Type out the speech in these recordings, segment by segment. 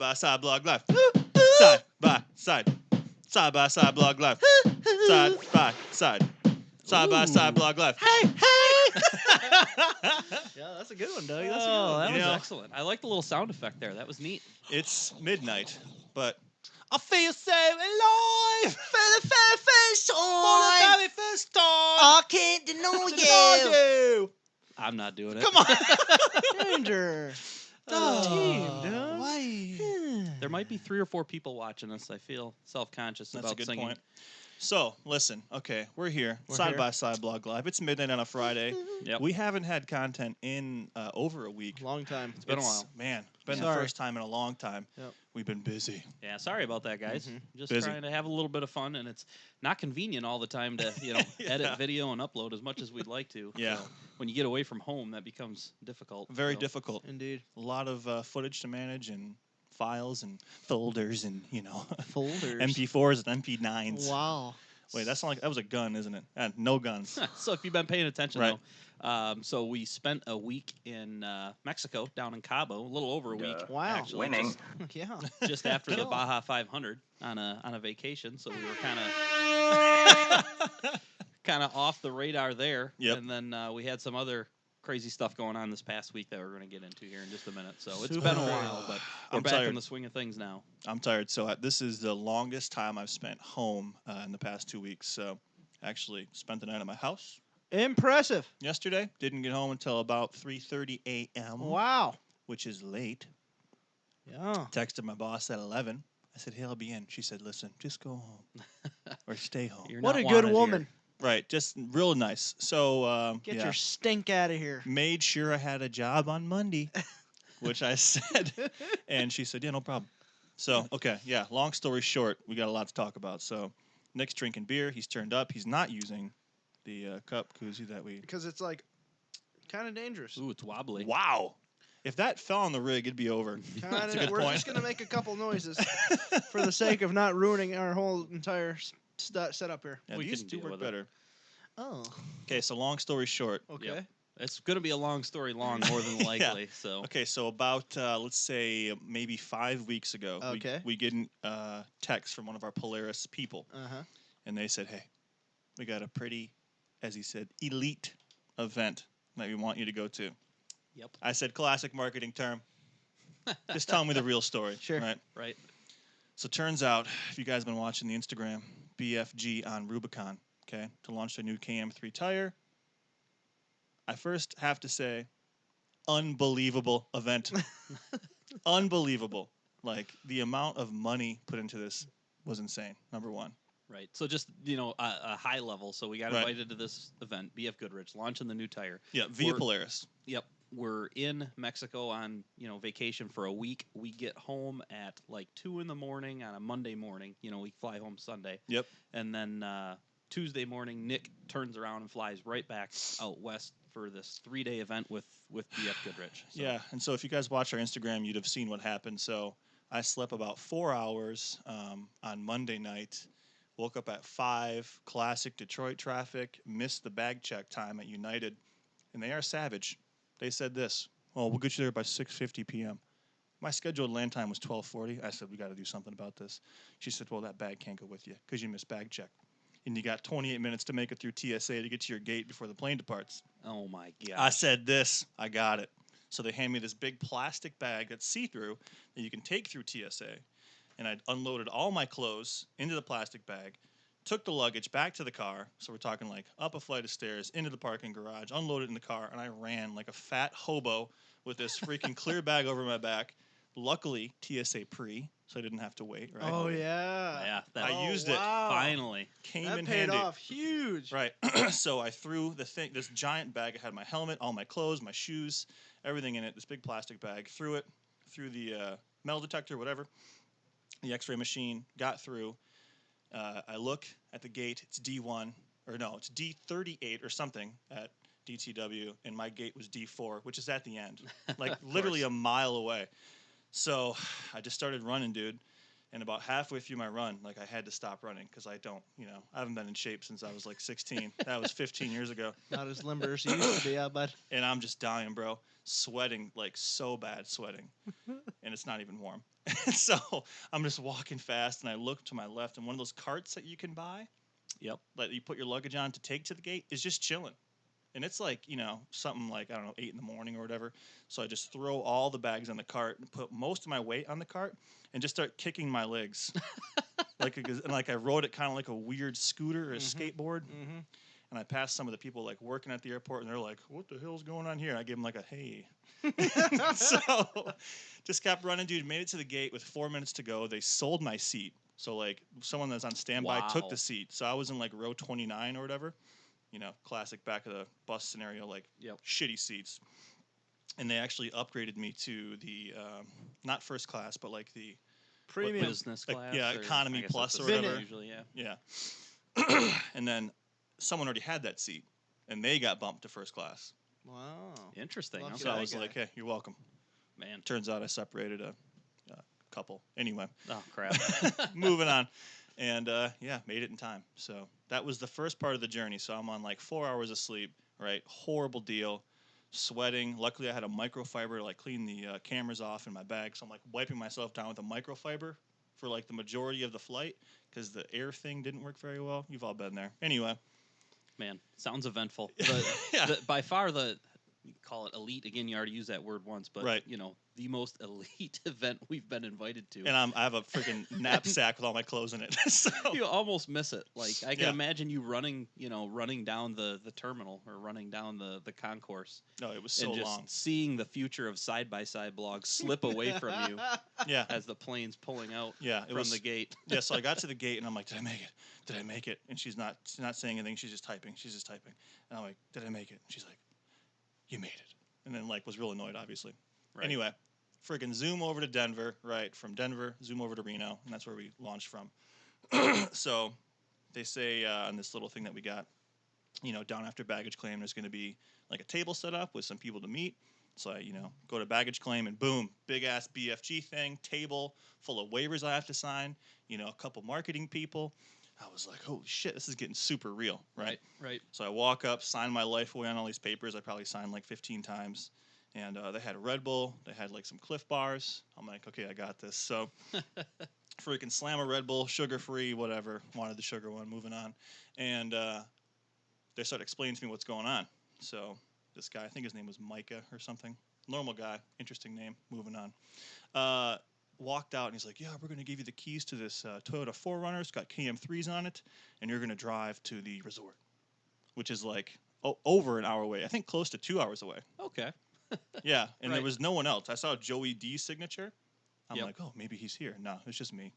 by side blog live. Side by side. Side by side blog live. Side by side. Side by side blog live. Hey, hey! Yeah, that's a good one, Doug. That's a good Oh, one. that You was know- excellent. I like the little sound effect there. That was neat. It's midnight, but I feel so alive For the very first for the time, very first time, I can't deny you. you. I'm not doing it. Come on. Danger. Oh, Team, Doug. Why? There might be 3 or 4 people watching us. I feel self-conscious That's about a good singing. point. So, listen, okay, we're here, We're side here. by side blog live. It's midnight on a Friday. Yep. We haven't had content in over a week. Long time. It's been a while. Man, it's been Sorry. the first time in a long time. Yep. We've been busy. Yeah, sorry about that, guys. Mhm. Just Busy. trying to have a little bit of fun, and it's not convenient all the time to, Yeah. edit video and upload as much as we'd like to. Yeah. So when you get away from home, that becomes difficult. Very So, difficult. Indeed. A lot of footage to manage and files and folders and, Folders. MP4s and MP9s. Wow. Wait, that's not like that was a gun, isn't it? No guns. So if you've been paying attention, Right. though, so we spent a week in Mexico, down in Cabo, a little over a week. Wow. actually, Winning. Yeah. just after the Cool. Baja 500 on a vacation. So we were kind of off the radar there. Yep. And then we had some other crazy stuff going on this past week that we're going to get into here in just a minute. So it's Super been a cool. while, but we're I'm back in tired. the swing of things now. I'm tired. So this is the longest time I've spent home in the past 2 weeks. So actually spent the night at my house Impressive. yesterday. Didn't get home until about 3:30 a.m. Wow. which is late. Yeah. Texted my boss at 11. I said, hey, I'll be in. She said, listen, just go home or stay home. You're What not a good wanted woman. Right. Just real nice. So Get yeah, your stink out of here. made sure I had a job on Monday, which I said. And she said, yeah, no problem. So, okay. Yeah. Long story short, we got a lot to talk about. So Nick's drinking beer. He's turned up. He's not using the cup koozie that we. Because it's like kind of dangerous. Here. Ooh, it's wobbly. Wow. If that fell on the rig, it'd be over. That's a good We're point. just gonna make a couple noises for the sake of not ruining our whole entire setup here. Yeah, We these can do deal work with it. better. Oh. Okay, so long story short. Okay. Yep. It's going to be a long story long, more than Yeah. likely. So Okay, so about let's say maybe 5 weeks ago, Okay. we get a text from one of our Polaris people, Uh huh. and they said, "Hey, we got a pretty, as he said, elite event that we want you to go to." Yep. I said, "Classic marketing term. Just tell me the real story." Sure. Right. right. So turns out, if you guys have been watching the Instagram, BFG on Rubicon, okay, to launch their new KM3 tire. I first have to say, unbelievable event. Unbelievable. Like, the amount of money put into this was insane, number one. Right. So just, a high level. So we got Right. invited to this event, BF Goodrich, launching the new tire. Yeah, via We're- Polaris. Yep. We're in Mexico on, vacation for a week. We get home at like 2 in the morning on a Monday morning. We fly home Sunday. Yep. And then Tuesday morning, Nick turns around and flies right back out west for this 3-day event with BF Goodrich. So, Yeah, and so if you guys watch our Instagram, you'd have seen what happened. So I slept about 4 hours on Monday night, woke up at 5, classic Detroit traffic, missed the bag check time at United, and they are savage. They said this, "Oh, we'll get you there by 6:50 p.m." My scheduled land time was 12:40. I said, "We got to do something about this." She said, "Well, that bag can't go with you because you missed bag check. And you got 28 minutes to make it through TSA to get to your gate before the plane departs." Oh, my God. I said this, I got it. So they hand me this big plastic bag that's see-through that you can take through TSA. And I unloaded all my clothes into the plastic bag, took the luggage back to the car. So we're talking like up a flight of stairs, into the parking garage, unloaded in the car, and I ran like a fat hobo with this freaking clear bag over my back. Luckily, TSA pre, so I didn't have to wait, right? Oh yeah. Yeah, that I used it. Wow. finally. Came That in paid handy. off huge. Right. So I threw this giant bag. I had my helmet, all my clothes, my shoes, everything in it, this big plastic bag, threw it through the metal detector, whatever, the x-ray machine, got through. I look at the gate. It's D1, or no, it's D38 or something at DTW, and my gate was D4, which is at the end, like literally a mile away. So I just started running, dude. And about halfway through my run, like I had to stop running because I haven't been in shape since I was like 16. That was 15 years ago. Not as limber as you used to be, I bet. And I'm just dying, bro. Sweating, like so bad sweating. And it's not even warm. And so I'm just walking fast and I look to my left and one of those carts that you can buy, Yep. that you put your luggage on to take to the gate, is just chilling. And it's like, something like, I don't know, 8 in the morning or whatever. So I just throw all the bags on the cart and put most of my weight on the cart and just start kicking my legs. like I rode it kind of like a weird scooter or a skateboard. Mm-hmm. And I passed some of the people like working at the airport and they're like, what the hell's going on here? And I gave them like a, hey. So just kept running, dude. Made it to the gate with 4 minutes to go. They sold my seat. So like someone that's on standby took the seat. So I was in like row 29 or whatever. Classic back of the bus scenario, like shitty seats. And they actually upgraded me to the, not first class, but like the Premium. Business class. yeah, economy plus or Vinny. whatever. Usually, Yeah. And then someone already had that seat, and they got bumped to first class. Wow. Interesting. Lucky Okay. So I that was guy. like, hey, you're welcome. Man. Turns out I separated a couple. Anyway, Oh crap. moving on. And made it in time. So that was the first part of the journey. So I'm on like 4 hours of sleep, right? Horrible deal. Sweating. Luckily, I had a microfiber to like clean the cameras off in my bag. So I'm like wiping myself down with a microfiber for like the majority of the flight because the air thing didn't work very well. You've all been there. Anyway. Man, sounds eventful. Yeah. By far you call it elite again. You already used that word once, but Right. The most elite event we've been invited to. And I have a freaking knapsack with all my clothes in it. So You almost miss it. Like I can Yeah. imagine you running down the terminal or running down the concourse. no, it was so and just long. seeing the future of side-by-side blogs slip away from you Yeah. as the plane's pulling out Yeah. It from was the gate. Yeah, so I got to the gate and I'm like, did I make it? Did I make it? And she's not saying anything. She's just typing. And I'm like, did I make it? And she's like, you made it. And then like was real annoyed, obviously. Right. Anyway, friggin' zoom over to Denver, right? From Denver, zoom over to Reno, and that's where we launched from. So they say on this little thing that we got, down after baggage claim, there's going to be like a table set up with some people to meet. So I, go to baggage claim and boom, big ass BFG thing, table full of waivers I have to sign, a couple marketing people. I was like, holy shit, this is getting super real, right? Right. So I walk up, sign my life away on all these papers. I probably signed like 15 times. And they had a Red Bull. They had like some Cliff Bars. I'm like, okay, I got this. So freaking slam a Red Bull, sugar-free, whatever. Wanted the sugar one, moving on. And they started explaining to me what's going on. So this guy, I think his name was Micah or something. Normal guy, interesting name, moving on. Walked out and he's like, yeah, we're going to give you the keys to this Toyota 4Runner. It's got KM3s on it. And you're going to drive to the resort, which is like over an hour away. I think close to 2 hours away. Okay. Yeah, and there Right. was no one else. I saw Joey D's signature. I'm Yep. like, oh, maybe he's here. No, it's just me.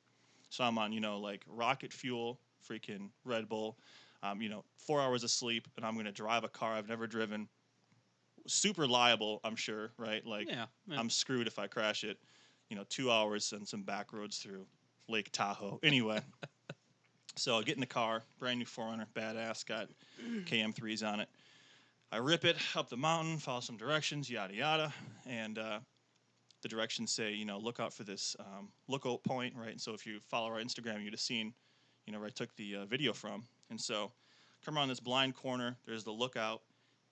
So I'm on, like rocket fuel, freaking Red Bull, 4 hours of sleep, and I'm going to drive a car I've never driven. Super liable, I'm sure, right? Like, Yeah. I'm screwed if I crash it. 2 hours and some back roads through Lake Tahoe. Anyway, so I get in the car, brand new 4Runner, badass, got KM3s on it. I rip it up the mountain, follow some directions, yada, yada. And the directions say, look out for this lookout point, right? And so if you follow our Instagram, you'd have seen, where I took the video from. And so come around this blind corner, there's the lookout,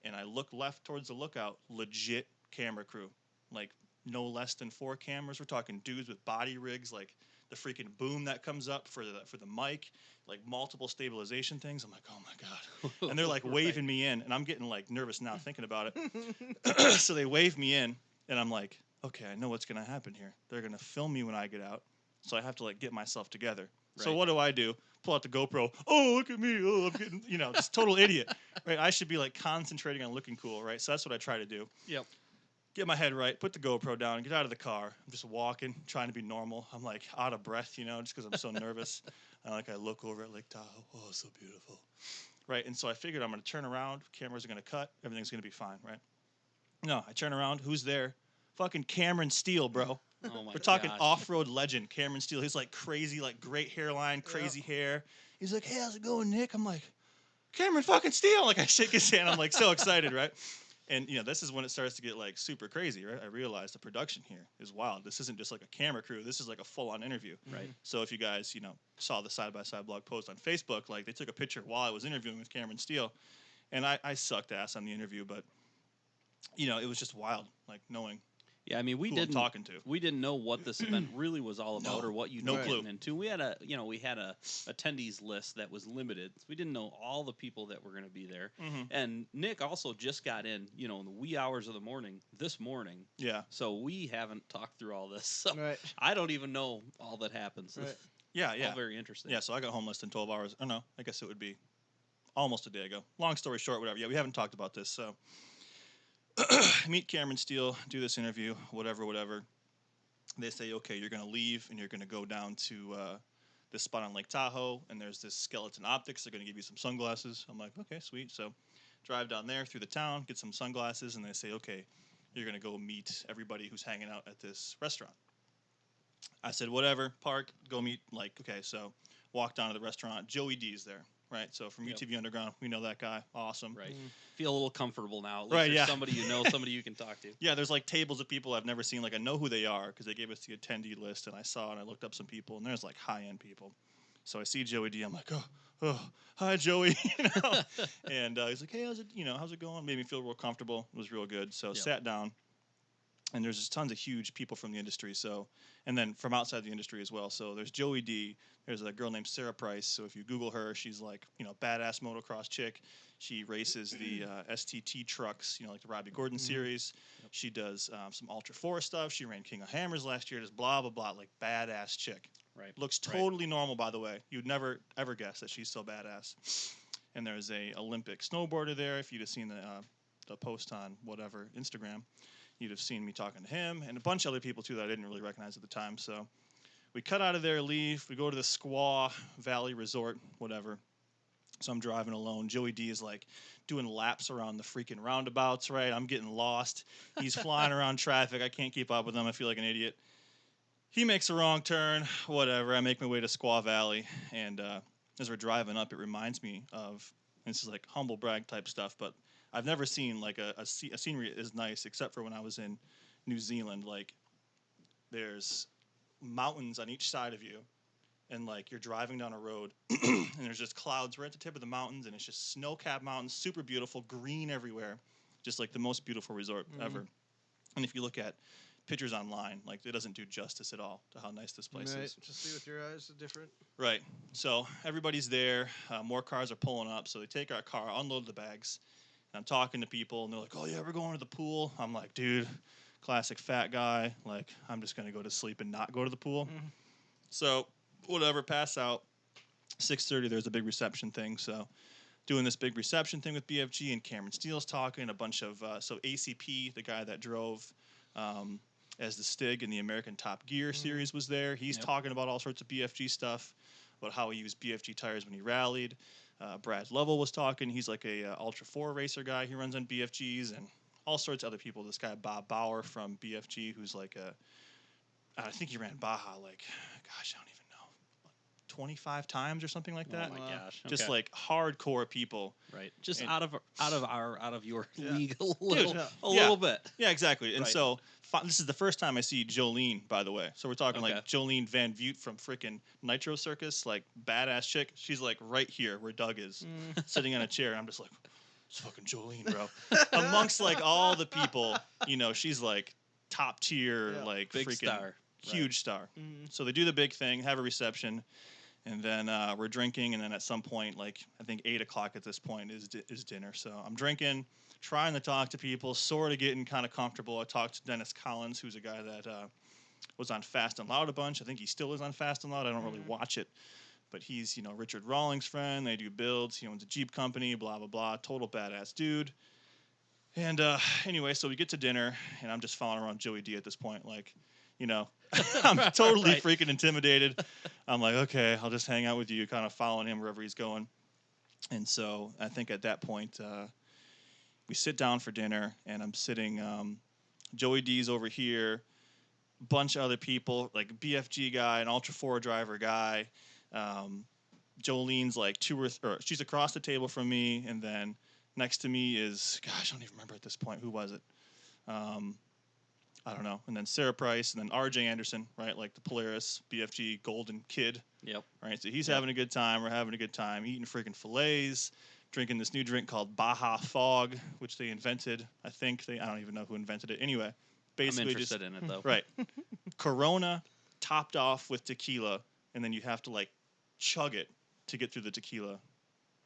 and I look left towards the lookout, legit camera crew. Like no less than 4 cameras. We're talking dudes with body rigs, like the freaking boom that comes up for the mic, like multiple stabilization things. I'm like, oh my God. And they're like waving me in, and I'm getting like nervous now thinking about it. So they wave me in, and I'm like, okay, I know what's going to happen here. They're going to film me when I get out. So I have to like get myself together. Right. So what do? Pull out the GoPro. Oh, look at me. Oh, I'm getting, this total idiot, right? I should be like concentrating on looking cool, right? So that's what I try to do. Yep. Get my head right, put the GoPro down, get out of the car. I'm just walking, trying to be normal. I'm like out of breath, just because I'm so nervous. And I look over at Lake Tahoe. Oh, so beautiful. Right, and so I figured I'm going to turn around. Cameras are going to cut. Everything's going to be fine, right? No, I turn around. Who's there? Fucking Cameron Steele, bro. Oh my We're talking gosh. off-road legend, Cameron Steele. He's like crazy, like great hairline, crazy hair. He's like, hey, how's it going, Nick? I'm like, Cameron fucking Steele. Like I shake his hand. I'm like so excited, right? And this is when it starts to get like super crazy, right? I realized the production here is wild. This isn't just like a camera crew. This is like a full-on interview. Right. So if you guys, saw the side-by-side blog post on Facebook, like they took a picture while I was interviewing with Cameron Steele, and I sucked ass on the interview, but it was just wild, like knowing Yeah, I mean, who I'm talking to. we didn't know what this event really was all about No, or what you'd no be clue. getting into. We had a attendees list that was limited. We didn't know all the people that were going to be there. Mm-hmm. And Nick also just got in, in the wee hours of the morning this morning. Yeah. So we haven't talked through all this. So Right. I don't even know all that happens. Right. Yeah, All very interesting. Yeah, so I got home less than 12 hours. Oh, no, I guess it would be almost a day ago. Long story short, whatever. Yeah, we haven't talked about this, so meet Cameron Steele, do this interview, whatever. They say, okay, you're going to leave and you're going to go down to this spot on Lake Tahoe, and there's this Skeleton Optics. They're going to give you some sunglasses. I'm like, okay, sweet. So drive down there through the town, get some sunglasses, and they say, okay, you're going to go meet everybody who's hanging out at this restaurant. I said, whatever, park, go meet, okay, so walk down to the restaurant. Joey D's there, right? So from Yep. UTV Underground, we know that guy. Awesome. Right. Feel a little comfortable now. At least Right, there's yeah. somebody somebody you can talk to. Yeah, there's like tables of people I've never seen. Like I know who they are because they gave us the attendee list, and I saw and I looked up some people, and there's like high-end people. So I see Joey D. I'm like, oh, hi Joey, and he's like, hey, how's it going? Made me feel real comfortable. It was real good. So sat down, and there's just tons of huge people from the industry. So, and then from outside the industry as well. So there's Joey D. There's a girl named Sarah Price. So if you Google her, she's like, badass motocross chick. She races the STT trucks, like the Robbie Gordon series. Yep. She does some Ultra 4 stuff. She ran King of Hammers last year. Just blah, blah, blah, like badass chick. Right. Looks totally normal, by the way. You'd never, ever guess that she's so badass. And there's a Olympic snowboarder there. If you'd have seen the post on whatever, Instagram, you'd have seen me talking to him and a bunch of other people, too, that I didn't really recognize at the time. So we cut out of there, leave. We go to the Squaw Valley Resort, whatever. So I'm driving alone. Joey D is like doing laps around the freaking roundabouts, right? I'm getting lost. He's flying around traffic. I can't keep up with him. I feel like an idiot. He makes a wrong turn, whatever. I make my way to Squaw Valley, and as we're driving up, it reminds me of, and this is like humble brag type stuff, but I've never seen like a scenery as nice except for when I was in New Zealand. Like there's mountains on each side of you, and like you're driving down a road, and there's just clouds right at the tip of the mountains, and it's just snow-capped mountains, super beautiful, green everywhere, just like the most beautiful resort ever. And if you look at pictures online, like it doesn't do justice at all to how nice this place is. To see with your eyes the different. Right. So everybody's there. More cars are pulling up. So they take our car, unload the bags. And I'm talking to people, and they're like, oh, yeah, we're going to the pool. I'm like, dude, classic fat guy. Like, I'm just going to go to sleep and not go to the pool. Mm-hmm. So whatever, pass out. 6:30, there's a big reception thing. So doing this big reception thing with BFG, and Cameron Steele's talking. A bunch of, so ACP, the guy that drove as the Stig in the American Top Gear series, was there. He's talking about all sorts of BFG stuff, about how he used BFG tires when he rallied. Brad Lovell was talking. He's like a Ultra 4 racer guy. He runs on BFGs, and all sorts of other people. This guy, Bob Bauer from BFG, who's like I think he ran Baja like, gosh, I don't even know, 25 times or something like that. Oh my gosh. Just like hardcore people. Right. Just and, out of your league a little bit. Yeah, exactly. And so this is the first time I see Jolene, by the way. So we're talking like Jolene Van Vute from freaking Nitro Circus, like badass chick. She's like right here where Doug is, sitting on a chair. And I'm just like, it's fucking Jolene, bro. Amongst like all the people, she's like top tier, like big freaking star. Huge star. So they do the big thing, have a reception, and then we're drinking, and then at some point, like I think 8 o'clock at this point is dinner. So I'm drinking, trying to talk to people, sort of getting kind of comfortable. I talked to Dennis Collins, who's a guy that was on Fast and Loud a bunch. I think he still is on Fast and Loud. I don't really watch it, but he's Richard Rawlings' friend. They do builds. He owns a Jeep company. Blah blah blah. Total badass dude. And anyway, so we get to dinner, and I'm just following around Joey D at this point, like. I'm totally freaking intimidated. I'm like, okay, I'll just hang out with you, kind of following him wherever he's going. And so I think at that point, we sit down for dinner, and I'm sitting, Joey D's over here, bunch of other people, like BFG guy, an Ultra 4 driver guy. Jolene's like she's across the table from me, and then Next to me is, gosh, I don't even remember at this point. Who was it? I don't know. And then Sarah Price, and then R.J. Anderson, right? Like the Polaris BFG Golden Kid. Yep. Right? So he's having a good time. We're having a good time. Eating freaking fillets, drinking this new drink called Baja Fog, which they invented. I don't even know who invented it. Anyway, basically I'm interested in it, though. Right. Corona topped off with tequila, and then you have to, like, chug it to get through the tequila.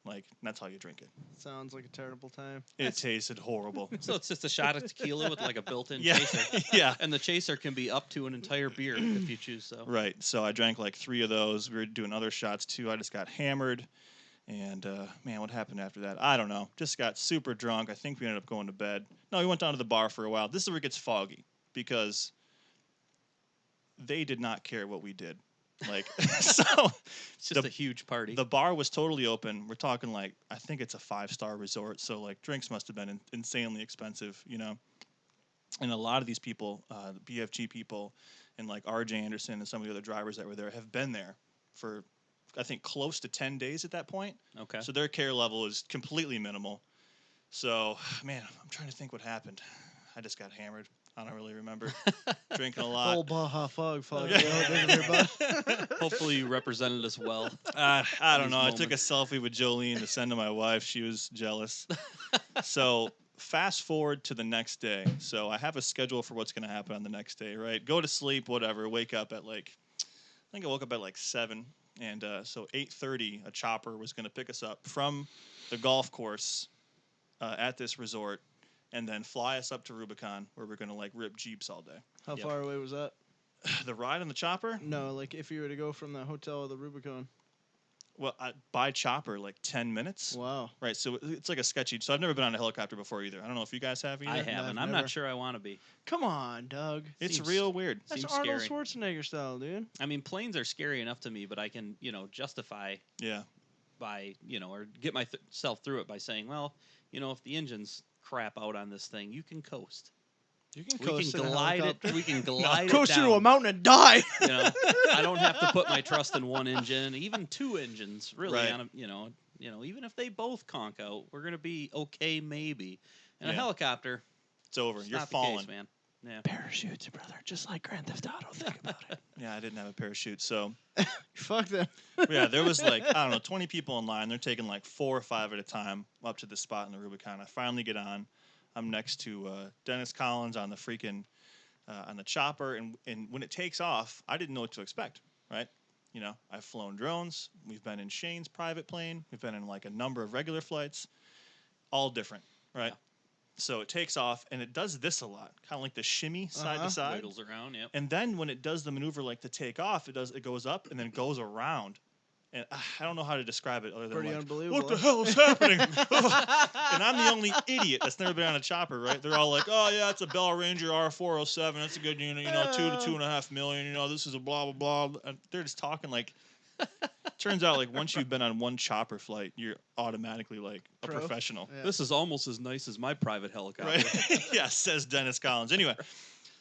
Like, that's how you drink it. Sounds like a terrible time. It tasted horrible. So it's just a shot of tequila with like a built-in Yeah. chaser. Yeah. And the chaser can be up to an entire beer if you choose so. Right. So I drank like 3 of those. We were doing other shots too. I just got hammered. And, man, what happened after that? I don't know. Just got super drunk. I think we ended up going to bed. No, we went down to the bar for a while. This is where it gets foggy because they did not care what we did. Like, so It's just a huge party. the bar was totally open. We're talking like, I think it's a 5-star resort. So, like, drinks must have been insanely expensive, you know? And a lot of these people, the BFG people and like RJ Anderson and some of the other drivers that were there have been there for, I think, close to 10 days at that point. Okay. So their care level is completely minimal. So, man, I'm trying to think what happened. I just got hammered. I don't really remember. Drinking a lot. Old Baja Fog. Yeah. Hopefully you represented us well. I don't These know. I took a moments. selfie with Jolene to send to my wife. She was jealous. So fast forward to the next day. So I have a schedule for what's going to happen on the next day, right? Go to sleep, whatever. Wake up at like, I think I woke up at like 7. And so 8:30, a chopper was going to pick us up from the golf course at this resort and then fly us up to Rubicon where we're going to like rip Jeeps all day. How Yep. far away was that? The ride on the chopper? No, like if you were to go from the hotel to the Rubicon. Well, by chopper, like 10 minutes. Wow. Right, so it's like a sketchy. So I've never been on a helicopter before either. I don't know if you guys have either. I Yeah, haven't. I've I'm never. not sure I want to be. Come on, Doug. It's Seems- real weird. That's Seems Arnold scary. Schwarzenegger style, dude. I mean, planes are scary enough to me, but I can, justify Yeah. by, or get myself through it by saying, well, if the engine's crap out on this thing, you can coast. You can We coast can in a glide it. helicopter. We can glide it Coast down. into a mountain and die. I don't have to put my trust in one engine, even 2 engines, really. Right. On a, even if they both conk out, we're gonna be okay, maybe. And a Yeah. helicopter, It's over. it's You're not falling. the case, man. Yeah. Parachutes, brother. Just like Grand Theft Auto. Think about it. Yeah, I didn't have a parachute. So, Fuck them. yeah, there was like, I don't know, 20 people in line. They're taking like 4 or 5 at a time up to the spot in the Rubicon. I finally get on. I'm next to Dennis Collins on the freaking, on the chopper. And when it takes off, I didn't know what to expect, right? I've flown drones. We've been in Shane's private plane. We've been in like a number of regular flights. All different, right? Yeah. So it takes off, and it does this a lot, kind of like the shimmy side to side. Wiggles around, yep. And then when it does the maneuver like the takeoff, it goes up and then goes around. And I don't know how to describe it other than Pretty like, unbelievable. what the hell is happening? And I'm the only idiot that's never been on a chopper, right? They're all like, oh yeah, it's a Bell Ranger R407. That's a good unit, 2 to 2.5 million. This is a blah blah blah. And they're just talking like. Turns out, like once you've been on one chopper flight, you're automatically like a Pro. professional. Yeah. This is almost as nice as my private helicopter. Right? Yeah, says Dennis Collins. Anyway,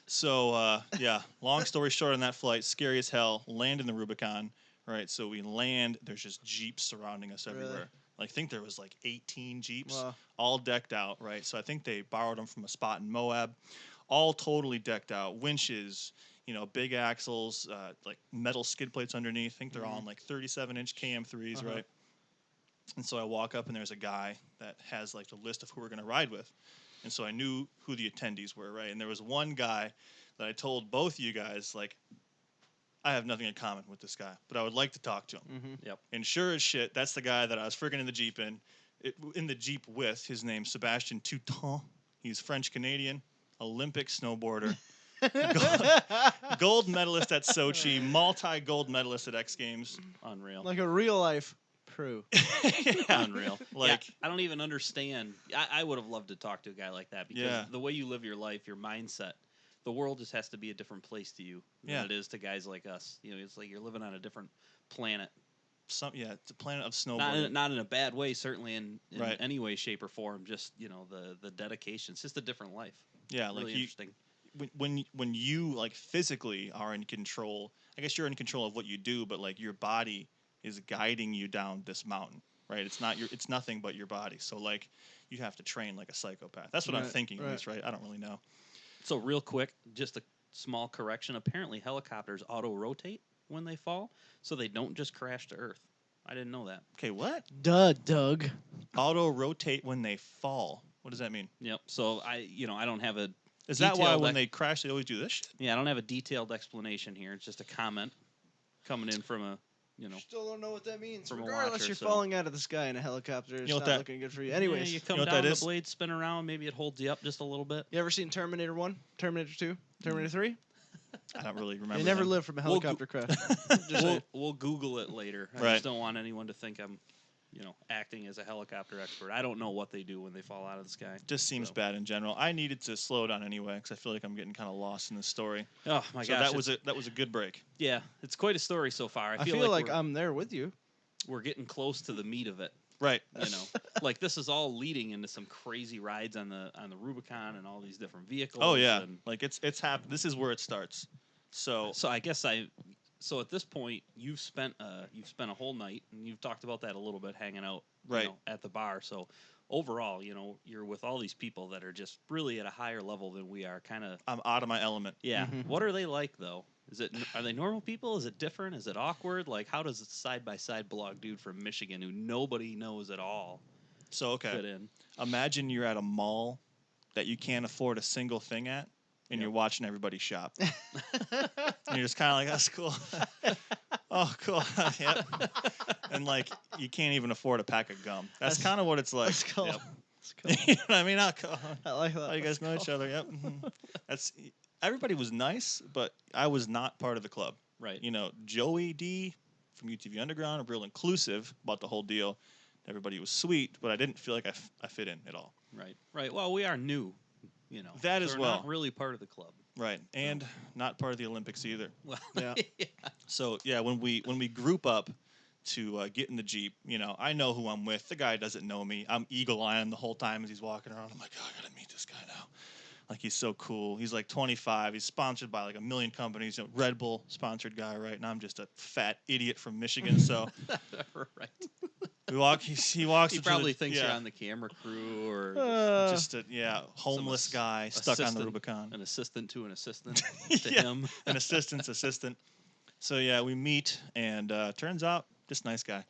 so yeah, long story short on that flight, scary as hell, land in the Rubicon, right? So we land, there's just Jeeps surrounding us everywhere. Really? Like, I think there was like 18 Jeeps, Wow. all decked out, right? So I think they borrowed them from a spot in Moab, all totally decked out, winches, big axles, like metal skid plates underneath. I think they're all on like 37-inch KM3s, Uh-huh. right? And so I walk up and there's a guy that has like the list of who we're going to ride with. And so I knew who the attendees were, right? And there was one guy that I told both of you guys, like, I have nothing in common with this guy, but I would like to talk to him. Mm-hmm. And sure as shit, that's the guy that I was freaking in the Jeep with. His name's Sebastian Touton. He's French-Canadian, Olympic snowboarder. Gold medalist at Sochi, multi-gold medalist at X Games. Unreal. Like a real life pro. Yeah. Unreal. Like, Yeah, I don't even understand. I would have loved to talk to a guy like that because Yeah. the way you live your life, your mindset, the world just has to be a different place to you than Yeah. it is to guys like us. It's like you're living on a different planet. it's a planet of snowboarding. Not in a bad way, certainly in Right. any way, shape, or form. Just the dedication. It's just a different life. Yeah, Really like interesting. when you like physically are in control. I guess you're in control of what you do, but like your body is guiding you down this mountain. right? It's nothing but your body. So like you have to train like a psychopath. That's what I'm thinking at least, right? I don't really know. So real quick, just a small correction. Apparently, helicopters auto-rotate when they fall, so they don't just crash to Earth. I didn't know that. Okay, what? Duh, Doug. Auto rotate when they fall. What does that mean? Yep. So I don't have a. Is that why detailed when they crash they always do this shit? Yeah, I don't have a detailed explanation here. It's just a comment coming in from a, Still don't know what that means. From a Regardless, watcher, you're so- falling out of the sky in a helicopter. It's know what not that- looking good for you. Yeah, Anyways, you come know what down, that the is? blades spin around. Maybe it holds you up just a little bit. you ever seen Terminator 1, Terminator 2, Terminator 3? I don't really remember. They never them. lived from a We'll helicopter crash. Just We'll, saying. we'll Google it later. I Right. just don't want anyone to think I'm, acting as a helicopter expert. I don't know what they do when they fall out of the sky. Just seems So- bad in general. I needed to slow down anyway because I feel like I'm getting kind of lost in the story. Oh my So gosh! that was a good break. Yeah, it's quite a story so far. I feel like we're, I'm there with you. we're getting close to the meat of it. Right. Like this is all leading into some crazy rides on the Rubicon and all these different vehicles. Oh yeah. and- Like it's This is where it starts. So So I guess So at this point, you've spent a whole night, and you've talked about that a little bit, hanging out Right. at the bar. So overall, you're with all these people that are just really at a higher level than we are. Kind of, I'm out of my element. yeah. Mhm. What are they like though? Are they normal people? Is it different? Is it awkward? Like, how does a side-by-side blog dude from Michigan who nobody knows at all So fit okay. in? Imagine you're at a mall that you can't afford a single thing at, and you're watching everybody shop. And you're just kind of like, that's cool. Oh, cool. Yep. And like, you can't even afford a pack of gum. That's kind of what it's like. Let's go. Yep. Let's go. You know what I mean? I like that. Oh, you guys know each other. Yep. Mhm. That's everybody was nice, but I was not part of the club. Right. Joey D from UTV Underground, real inclusive about the whole deal. Everybody was sweet, but I didn't feel like I fit in at all. Right. Right. Well, we are new. That as so we're well. not really part of the club. Right, and not part of the Olympics either. Well, Yeah. So yeah, when we group up to get in the Jeep, I know who I'm with. The guy doesn't know me. I'm eagle-eyeing the whole time as he's walking around. I'm like, oh, I gotta meet this guy now. Like, he's so cool. He's like 25. He's sponsored by like a million companies. Red Bull sponsored guy, right? And I'm just a fat idiot from Michigan. So right. we walk. He walks. He into probably the, thinks yeah, you're on the camera crew or just a homeless guy stuck on the Rubicon. an assistant to an assistant to Yeah. him. An assistant's assistant. So yeah, we meet, and turns out just nice guy.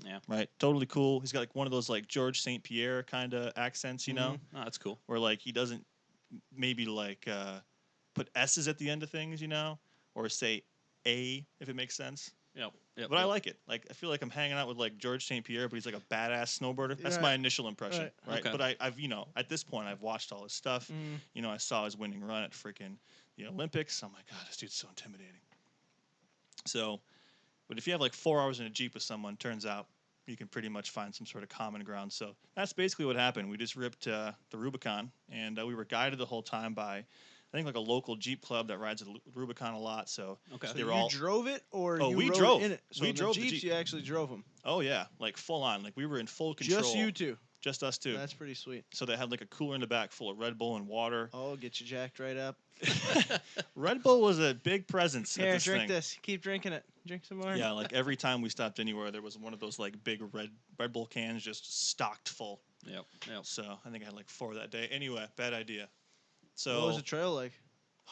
Yeah. Right. Totally cool. He's got like one of those like George St. Pierre kind of accents, Oh, that's cool. where like he doesn't maybe like put S's at the end of things, or say A if it makes sense. Yep. But I like it. Like, I feel like I'm hanging out with like George St. Pierre, but he's like a badass snowboarder. That's my initial impression, right? Okay. But I've at this point I've watched all his stuff. I saw his winning run at freaking the Olympics. I'm like, God, this dude's so intimidating. So, but if you have like 4 hours in a Jeep with someone, turns out you can pretty much find some sort of common ground. So that's basically what happened. We just ripped the Rubicon, and we were guided the whole time by, I think, like a local Jeep club that rides the Rubicon a lot. So Okay. So they were you all. drove it, or Oh, you we rode drove. in it? So We in the drove the Jeeps, Jeep. you actually drove them. Oh yeah, like full on. Like we were in full control. Just you two. Just us two. That's pretty sweet. So they had like a cooler in the back full of Red Bull and water. Oh, get you jacked right up. Red Bull was a big presence at Here, this drink thing. this. Keep drinking it. Drink some more. Yeah, like every time we stopped anywhere, there was one of those like big Red Bull cans just stocked full. Yep. So I think I had like 4 that day. Anyway, bad idea. So What was the trail like?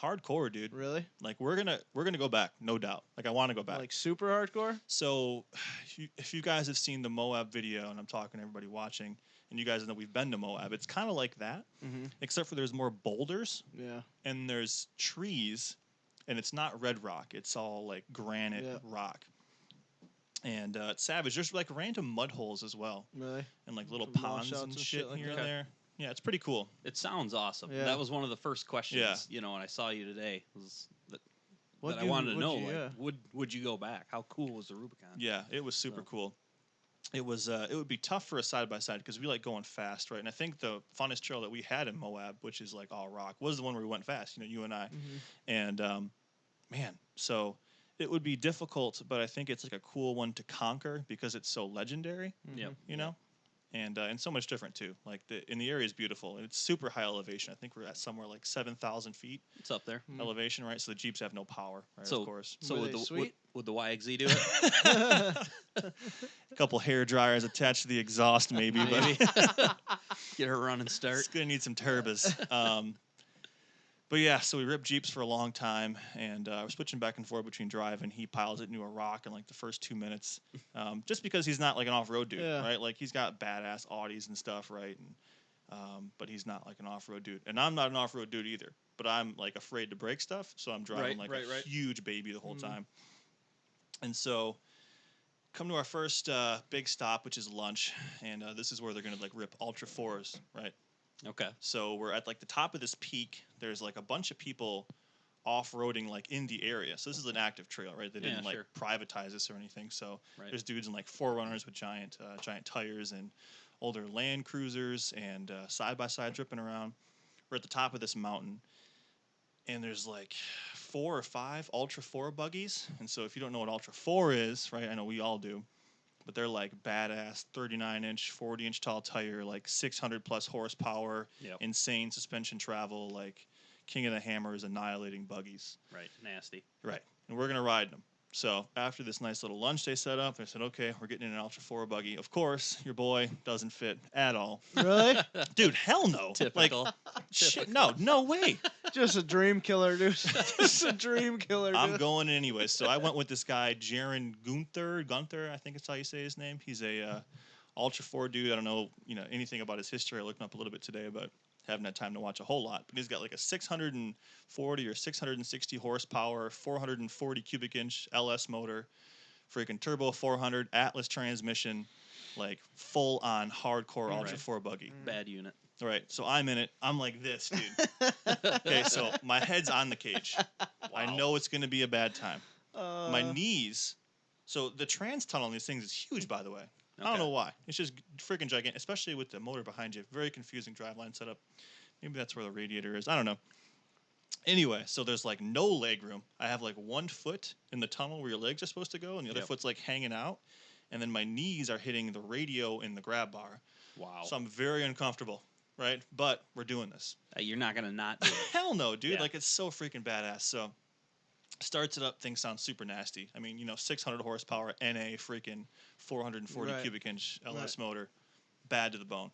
hardcore, dude. Really? Like we're gonna go back, no doubt. Like I want to go back. Like super hardcore? So if you guys have seen the Moab video, and I'm talking to everybody watching, and you guys know we've been to Moab, it's kind of like that, Mm-hmm. except for there's more boulders Yeah. and there's trees, and it's not red rock. It's all like granite rock. And it's savage. There's like random mud holes as well, Really? and like little Some ponds washouts and and shit shit like here and that. there. Yeah, it's pretty cool. It sounds awesome. Yeah. That was one of the first questions, Yeah. when I saw you today, was that What I wanted to know. yeah. Would you go back? How cool was the Rubicon? Yeah, it was super So- cool. It was it would be tough for a side by side because we like going fast, right? And I think the funnest trail that we had in Moab, which is like all rock, was the one where we went fast. You and I, Mhm. and man, so it would be difficult, but I think it's like a cool one to conquer because it's so legendary. Yep. You know, and so much different too. Like in the area is beautiful, and it's super high elevation. I think we're at somewhere like 7,000 feet It's up there. elevation, right? So the Jeeps have no power, right? So of course. So Were would they the sweet? would the YXZ do it? A couple hair dryers attached to the exhaust, maybe, Maybe. but Get her running start. it's gonna need some turbos. But yeah, so we ripped Jeeps for a long time, and we're switching back and forth between driving. He piles it into a rock in like the first 2 minutes, just because he's not like an off-road dude, Yeah. right? Like he's got badass Audis and stuff, right? And but he's not like an off-road dude, and I'm not an off-road dude either. But I'm like afraid to break stuff, so I'm driving Right, like a right. huge baby the whole time. And so, come to our first big stop, which is lunch, and this is where they're gonna like rip Ultra 4s, right? Okay. So we're at like the top of this peak. There's like a bunch of people off-roading like in the area. So this is an active trail, right? They didn't like sure. privatize this or anything. So Right. there's dudes in like 4Runners with giant tires and older Land Cruisers and side-by-sides ripping around. We're at the top of this mountain, and there's like 4 or 5 Ultra 4 buggies. And so if you don't know what Ultra 4 is, right? I know we all do. But they're like badass 39-inch, 40-inch tall tire, like 600 plus horsepower, Yep. insane suspension travel, like King of the Hammers, annihilating buggies. Right. Nasty. Right. And we're going to ride them. So after this nice little lunch they set up, they said, okay, we're getting in an Ultra 4 buggy. Of course, your boy doesn't fit at all. Really? Dude, hell no. Typical. Like, shit, no way. Just a dream killer, dude. Just a dream killer, dude. I'm going anyway. So I went with this guy, Jaron Gunther, I think it's how you say his name. He's a Ultra 4 dude. I don't know, anything about his history. I looked him up a little bit today, but haven't had time to watch a whole lot. But he's got like a 640 or 660 horsepower, 440 cubic inch LS motor, freaking turbo 400 Atlas transmission, like full on hardcore Ultra Right. 4 buggy. Bad unit. Right. So I'm in it. I'm like this, dude. Okay, so my head's on the cage. I know it's going to be a bad time. My knees. So the trans tunnel on these things is huge, by the way. I don't Okay. know why. It's just freaking gigantic, especially with the motor behind you. Very confusing driveline setup. Maybe that's where the radiator is. I don't know. Anyway, so there's like no leg room. I have like 1 foot in the tunnel where your legs are supposed to go, and the other Yep. foot's like hanging out. And then my knees are hitting the radio in the grab bar. Wow. So I'm very uncomfortable, right? But we're doing this. You're not gonna not do it. Hell no, dude. Yeah. Like, it's so freaking badass. So, starts it up. Things sound super nasty. I mean, 600 horsepower NA, freaking 440 Right. cubic inch LS Right. motor. Bad to the bone.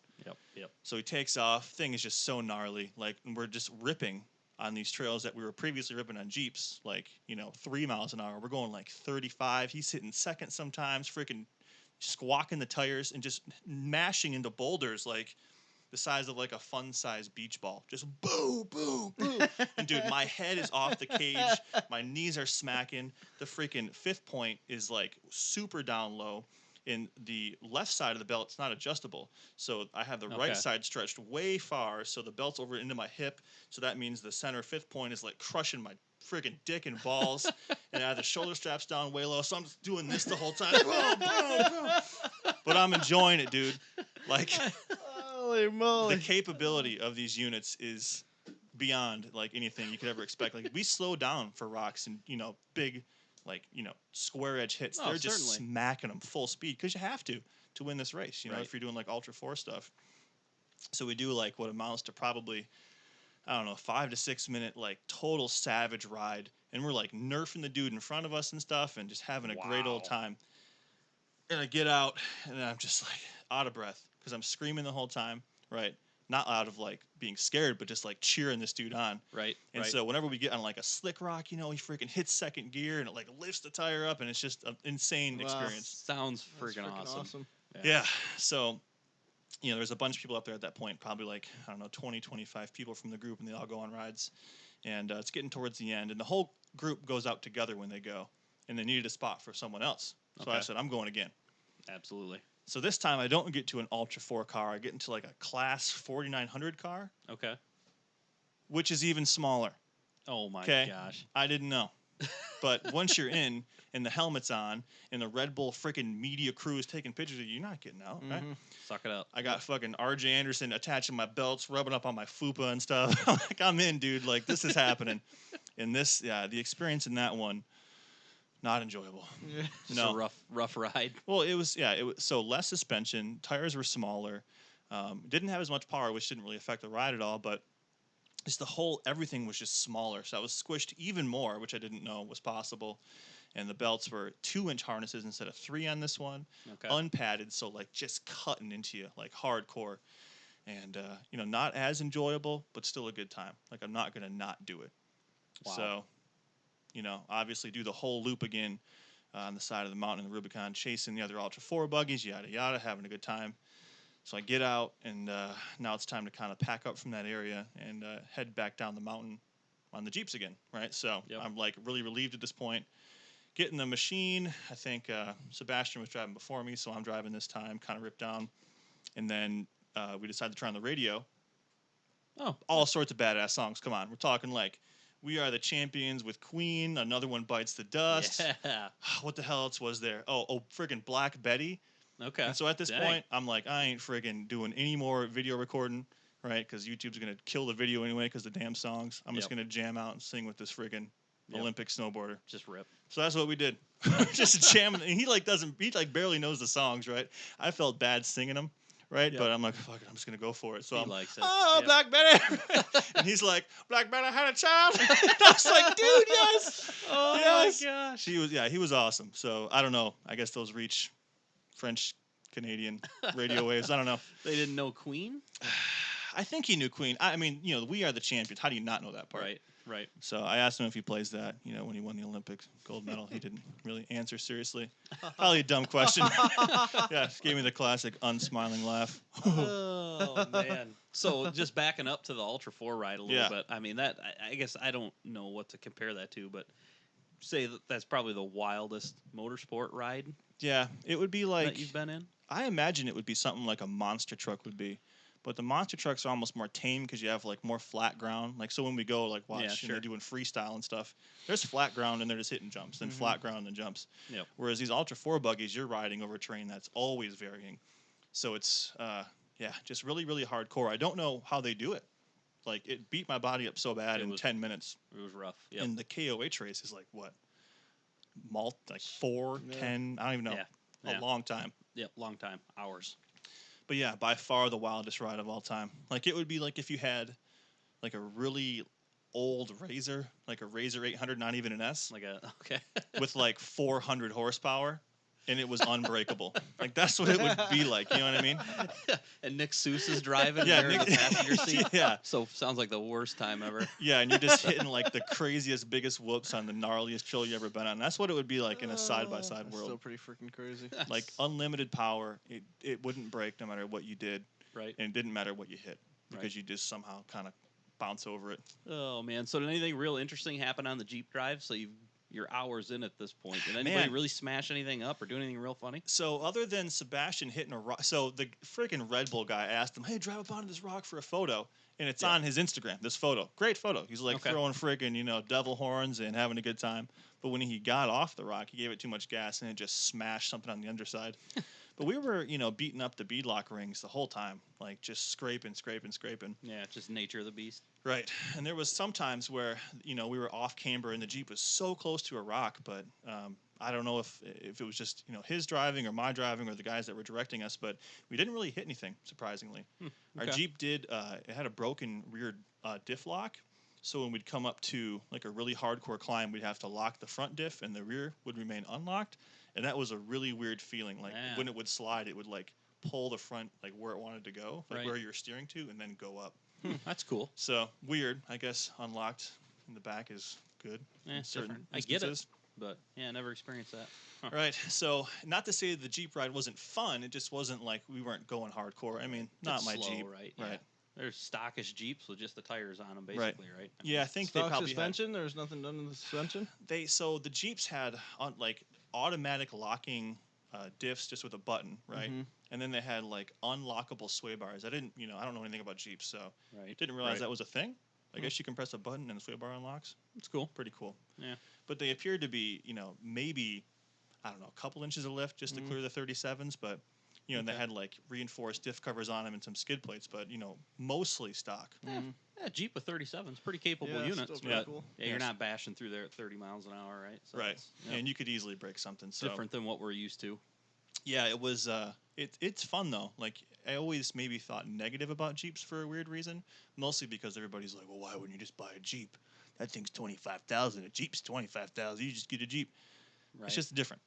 Yep. So, he takes off. Thing is just so gnarly. Like, and we're just ripping on these trails that we were previously ripping on Jeeps, like, 3 miles an hour. We're going like 35. He's hitting second sometimes, freaking squawking the tires and just mashing into boulders like the size of like a fun-sized beach ball. Just boo, boo, boo. And dude, my head is off the cage. My knees are smacking. The freaking fifth point is like super down low. In the left side of the belt, it's not adjustable. So I have the right Okay. side stretched way far. So the belt's over into my hip. So that means the center fifth point is like crushing my freaking dick and balls. And I have the shoulder straps down way low. So I'm just doing this the whole time. Boom, boom, boom. But I'm enjoying it, dude. Like, Holy moly. the capability of these units is beyond like anything you could ever expect. Like, we slow down for rocks and big, like square edge hits. Oh, They're just certainly. smacking them full speed because you have to win this race. Right. If you're doing like Ultra 4 stuff. So we do like what amounts to probably, I don't know, 5 to 6 minute like total savage ride, and we're like nerfing the dude in front of us and stuff, and just having a great old Wow. time. And I get out, and I'm just like out of breath because I'm screaming the whole time, right? Not out of like being scared, but just like cheering this dude on. Right. And right. so whenever we get on like a slick rock, he freaking hits second gear and it like lifts the tire up, and it's just an insane Wow. experience. Sounds That's freaking awesome. Yeah. So, there's a bunch of people up there at that point, probably like, I don't know, 20, 25 people from the group, and they all go on rides. And it's getting towards the end, and the whole group goes out together when they go, and they needed a spot for someone else. So I Okay. said, I'm going again. Absolutely. So this time I don't get to an Ultra 4 car. I get into like a Class 4900 car, Okay. which is even smaller. Oh my 'Kay. gosh. I didn't know. But once you're in and the helmet's on and the Red Bull freaking media crew is taking pictures of you, you're not getting out, right? Suck it up. I got fucking RJ Anderson attaching my belts, rubbing up on my fupa and stuff. I'm like, I'm in, dude. Like, this is happening. And the experience in that one, Not enjoyable. Yeah. Just a rough ride. Well, it was so less suspension, tires were smaller, didn't have as much power, which didn't really affect the ride at all. But just everything was just smaller, so I was squished even more, which I didn't know was possible. And the belts were 2-inch harnesses instead of 3 on this one, unpadded, so like just cutting into you like hardcore. And not as enjoyable, but still a good time. Like I'm not gonna not do it. Wow. So, obviously do the whole loop again on the side of the mountain in the Rubicon, chasing the other Ultra 4 buggies, yada yada, having a good time. So I get out, and now it's time to kind of pack up from that area and head back down the mountain on the Jeeps again, right? So I'm like really relieved at this point. Getting the machine, I think Sebastian was driving before me, so I'm driving this time, kind of ripped down. And then we decided to try on the radio. Oh. All sorts of badass songs. Come on. We're talking like We Are the Champions with Queen. Another One Bites the Dust. Yeah. What the hell else was there? Oh, friggin' Black Betty. Okay. And so at this point, I'm like, I ain't friggin' doing any more video recording, right? Because YouTube's going to kill the video anyway because the damn songs. I'm just going to jam out and sing with this friggin' Olympic snowboarder. Just rip. So that's what we did. Just jamming. And he barely knows the songs, right? I felt bad singing them, right? But I'm like, fuck it, I'm just going to go for it. So he I'm likes it. Oh, Black Betty. And he's like, Black Betty had a child. And I was like, dude, yes. Oh, yes. my gosh. He was awesome. So I don't know. I guess those reach French, Canadian radio waves. I don't know. They didn't know Queen? I think he knew Queen. I mean, We Are the Champions. How do you not know that part? Right. So I asked him if he plays that, when he won the Olympics gold medal. He didn't really answer seriously. Probably a dumb question. Yeah, just gave me the classic unsmiling laugh. Oh, man. So just backing up to the Ultra 4 ride a little bit. I mean, I guess I don't know what to compare that to, but say that's probably the wildest motorsport ride. Yeah, it would be like that you've been in. I imagine it would be something like a monster truck would be, but the monster trucks are almost more tame because you have like more flat ground. Like so when we go like watch, they're doing freestyle and stuff. There's flat ground and they're just hitting jumps, then flat ground and jumps. Yep. Whereas these Ultra 4 buggies, you're riding over terrain that's always varying. So it's just really really hardcore. I don't know how they do it. Like it beat my body up so bad in 10 minutes. It was rough. Yep. And the KOH race is like what? 4, 10, I don't even know. A long time. Yep, long time. Hours. But yeah, by far the wildest ride of all time. Like it would be like if you had like a really old RZR, like a RZR 800, not even an S. With like 400 horsepower. And it was unbreakable. Like that's what it would be like. You know what I mean? And Nick Seuss is driving. Yeah, in the passenger seat. Yeah. So sounds like the worst time ever. Yeah, and you're just hitting like the craziest, biggest whoops on the gnarliest trail you ever been on. That's what it would be like in a side-by-side world. Still pretty freaking crazy. Like unlimited power. It wouldn't break no matter what you did. Right. And it didn't matter what you hit because you just somehow kind of bounce over it. Oh man! So did anything real interesting happen on the Jeep drive? So you're hours in at this point. Did anybody really smash anything up or do anything real funny? So other than Sebastian hitting a rock, so the freaking Red Bull guy asked him, "Hey, drive up onto this rock for a photo," and it's on his Instagram. This photo, great photo. He's like throwing freaking devil horns and having a good time. But when he got off the rock, he gave it too much gas and it just smashed something on the underside. But we were beating up the beadlock rings the whole time, like just scraping. Yeah, just nature of the beast. Right. And there was some times where, we were off camber and the Jeep was so close to a rock, but I don't know if it was just, his driving or my driving or the guys that were directing us, but we didn't really hit anything, surprisingly. Our Jeep did, it had a broken rear diff lock. So when we'd come up to like a really hardcore climb, we'd have to lock the front diff and the rear would remain unlocked. And that was a really weird feeling. Like when it would slide, it would like pull the front like where it wanted to go, like where you're steering to, and then go up. That's cool. So weird. I guess unlocked in the back is good. Certain I get it, but I never experienced that. Huh. Right. So not to say the Jeep ride wasn't fun. It just wasn't like we weren't going hardcore. I mean, not my slow, Jeep. Right. Right. Yeah. There's stockish Jeeps with just the tires on them, basically, right? Yeah, I think stock they probably suspension. There was nothing done to the suspension. So the Jeeps had like automatic locking diffs just with a button, right? Mm-hmm. And then they had like unlockable sway bars. I don't know anything about Jeeps, so didn't realize that was a thing. I guess you can press a button and the sway bar unlocks. It's cool. Pretty cool. Yeah. But they appeared to be, maybe, I don't know, a couple inches of lift just to clear the 37s, but And they had like reinforced diff covers on them and some skid plates, but mostly stock. Yeah, Jeep with 37 is pretty capable unit. Still cool. Yeah, you're not bashing through there at 30 miles an hour, right? So Right, and you could easily break something. So different than what we're used to. Yeah, it was. It's fun though. Like I always maybe thought negative about Jeeps for a weird reason, mostly because everybody's like, well, why wouldn't you just buy a Jeep? That thing's $25,000. A Jeep's $25,000. You just get a Jeep. Right. It's just different,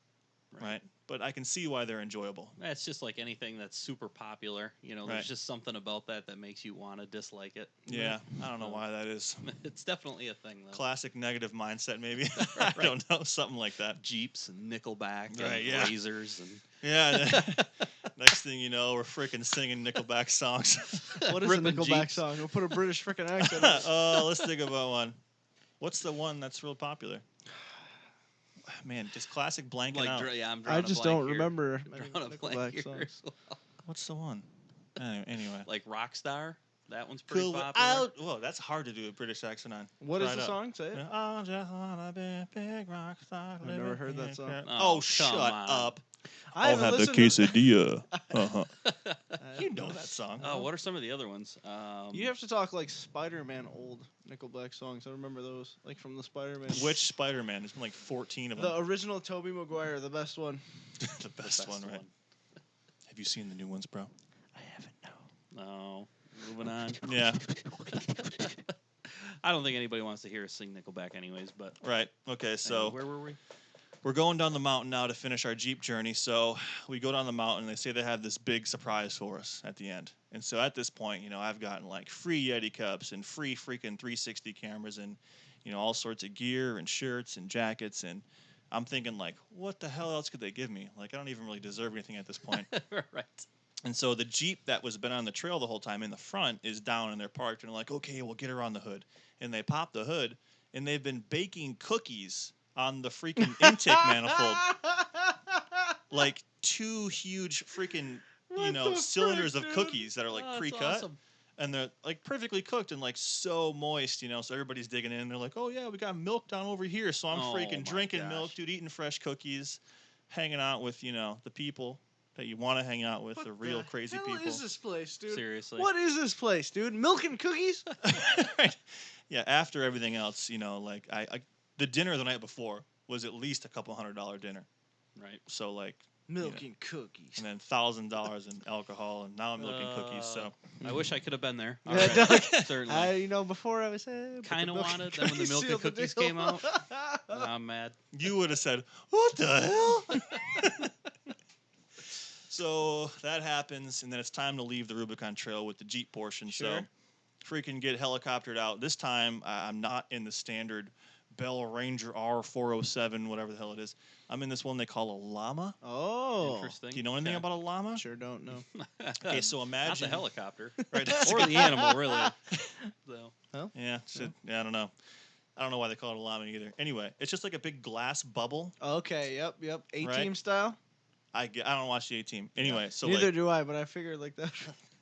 right? But I can see why they're enjoyable. It's just like anything that's super popular. There's just something about that makes you want to dislike it. Yeah, I don't know why that is. It's definitely a thing, though. Classic negative mindset, maybe. I don't know, something like that. Jeeps and Nickelback Right, and Razors and Next thing you know, we're freaking singing Nickelback songs. What is a Nickelback Jeeps. song? We'll put a British freaking accent on it. Oh, let's think about one. What's the one that's real popular? Man, just classic blanking out. I'm I just don't here. remember I'm drawing a blank Nickelback here songs. as well. What's the one? Anyway. Like Rockstar? That one's pretty Cool popular. Whoa, that's hard to do a British accent on. What Try is it the out. song? Say it. I just wanna be a big rock star. I've never heard that song. Oh, come shut on. up. I haven't listened to- quesadilla. Uh-huh. I You don't know that song. Oh, what are some of the other ones? You have to talk like Spider-Man old Nickelback songs. I remember those, like from the Spider-Man. Which Spider-Man? There's been like 14 of them. The original Tobey Maguire, the best one. the best one, right? Have you seen the new ones, bro? I haven't. No. No. Moving on. Yeah. I don't think anybody wants to hear us sing Nickelback anyways, but... Right. Okay, so... where were we? We're going down the mountain now to finish our Jeep journey. So we go down the mountain, and they say they have this big surprise for us at the end. And so at this point, I've gotten like free Yeti cups and free freaking 360 cameras and, all sorts of gear and shirts and jackets. And I'm thinking like, what the hell else could they give me? Like, I don't even really deserve anything at this point. Right. And so the Jeep that was been on the trail the whole time in the front is down and they're parked. And they're like, okay, we'll get her on the hood. And they pop the hood, and they've been baking cookies on the freaking intake manifold. Like 2 huge freaking, cylinders of cookies that are like pre-cut. Awesome. And they're like perfectly cooked and like so moist, so everybody's digging in. They're like, oh yeah, we got milk down over here. So I'm freaking drinking milk, dude, eating fresh cookies, hanging out with, the people that you want to hang out with, the real crazy people. What is this place, dude? Seriously. What is this place, dude? Milk and cookies? Right. Yeah, after everything else, like the dinner the night before was at least a couple $100 dinner. Right. So like milk and cookies. And then $1,000 in alcohol, and now I'm milking cookies. So I wish I could have been there. Yeah, Doug, Certainly. before I was kind of wanted. Then when the milk and cookies came out, I'm mad. You would have said, "What the hell?" So that happens, and then it's time to leave the Rubicon Trail with the Jeep portion. Sure. So freaking get helicoptered out. This time I'm not in the standard Bell Ranger R407, whatever the hell it is. I'm in this one they call a llama. Oh. Interesting. Do you know anything about a llama? Sure don't know. Okay, so imagine... Not the helicopter. Right. Or the animal, really. So. Huh? Yeah, I don't know. I don't know why they call it a llama either. Anyway, it's just like a big glass bubble. Okay, yep. A-Team Right? style? I don't watch the A-Team. Anyway, so Neither like... do I, but I figured like that.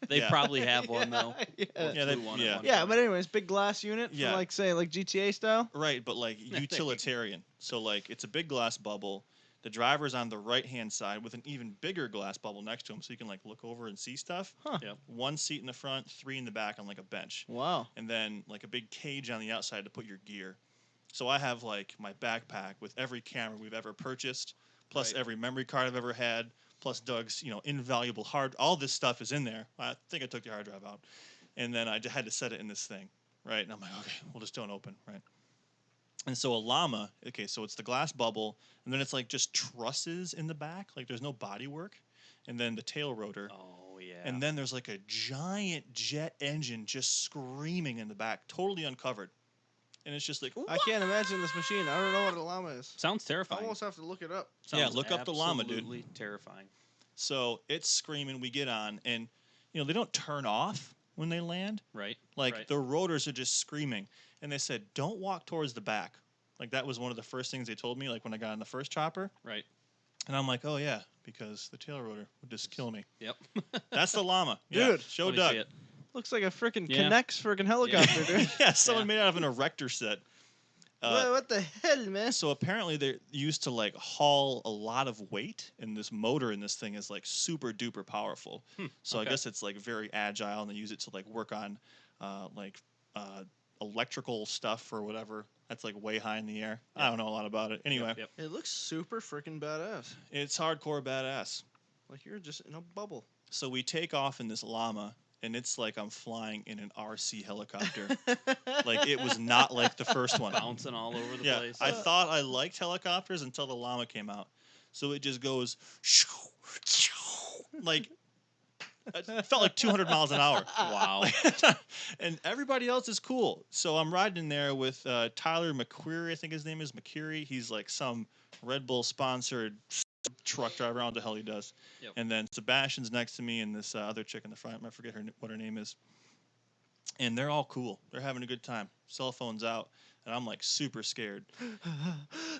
They probably have one, though. Yeah, but anyways, big glass unit for like, say, like GTA style? Right, but like utilitarian. So like it's a big glass bubble. The driver's on the right-hand side with an even bigger glass bubble next to him, so you can like look over and see stuff. Huh. Yep. 1 seat in the front, 3 in the back on like a bench. Wow. And then like a big cage on the outside to put your gear. So I have like my backpack with every camera we've ever purchased, plus every memory card I've ever had, plus Doug's, invaluable all this stuff is in there. I think I took the hard drive out. And then I just had to set it in this thing, right? And I'm like, okay, we'll just don't open, right? And so a llama, okay, so it's the glass bubble, and then it's like just trusses in the back, like there's no body work, and then the tail rotor. Oh, yeah. And then there's like a giant jet engine just screaming in the back, totally uncovered. And it's just like, I can't imagine this machine. I don't know what a llama is. Sounds I terrifying. almost have to look it up. Sounds look up the llama, dude. Absolutely terrifying. So it's screaming, we get on, and, they don't turn off when they land. Right. Like, the rotors are just screaming. And they said, don't walk towards the back. Like, that was one of the first things they told me, like, when I got in the first chopper. Right. And I'm like, oh, yeah, because the tail rotor would just kill me. Yep. That's the llama. Dude. Yeah, show Let me Doug. see it. Looks like a freaking Yeah. Connex freaking helicopter, dude. Yeah, someone made out of an erector set. What the hell, man? So apparently they're used to like haul a lot of weight, and this motor in this thing is like super duper powerful. So I guess it's like very agile, and they use it to like work on like electrical stuff or whatever. That's like way high in the air. I don't know a lot about it. Anyway, It looks super freaking badass. it's hardcore badass. Like you're just in a bubble. So we take off in this llama, and it's like I'm flying in an RC helicopter. Like it was not like the first one. Bouncing all over the place. I thought I liked helicopters until the llama came out. So it just goes like it felt like 200 miles an hour. Wow. And everybody else is cool. So I'm riding in there with Tyler McQuarrie, I think his name is McQuarrie. He's like some Red Bull sponsored truck driver. I don't know what the hell he does. Yep. And then Sebastian's next to me, and this other chick in the front. I forget what her name is. And they're all cool. They're having a good time. Cell phones out, and I'm like super scared.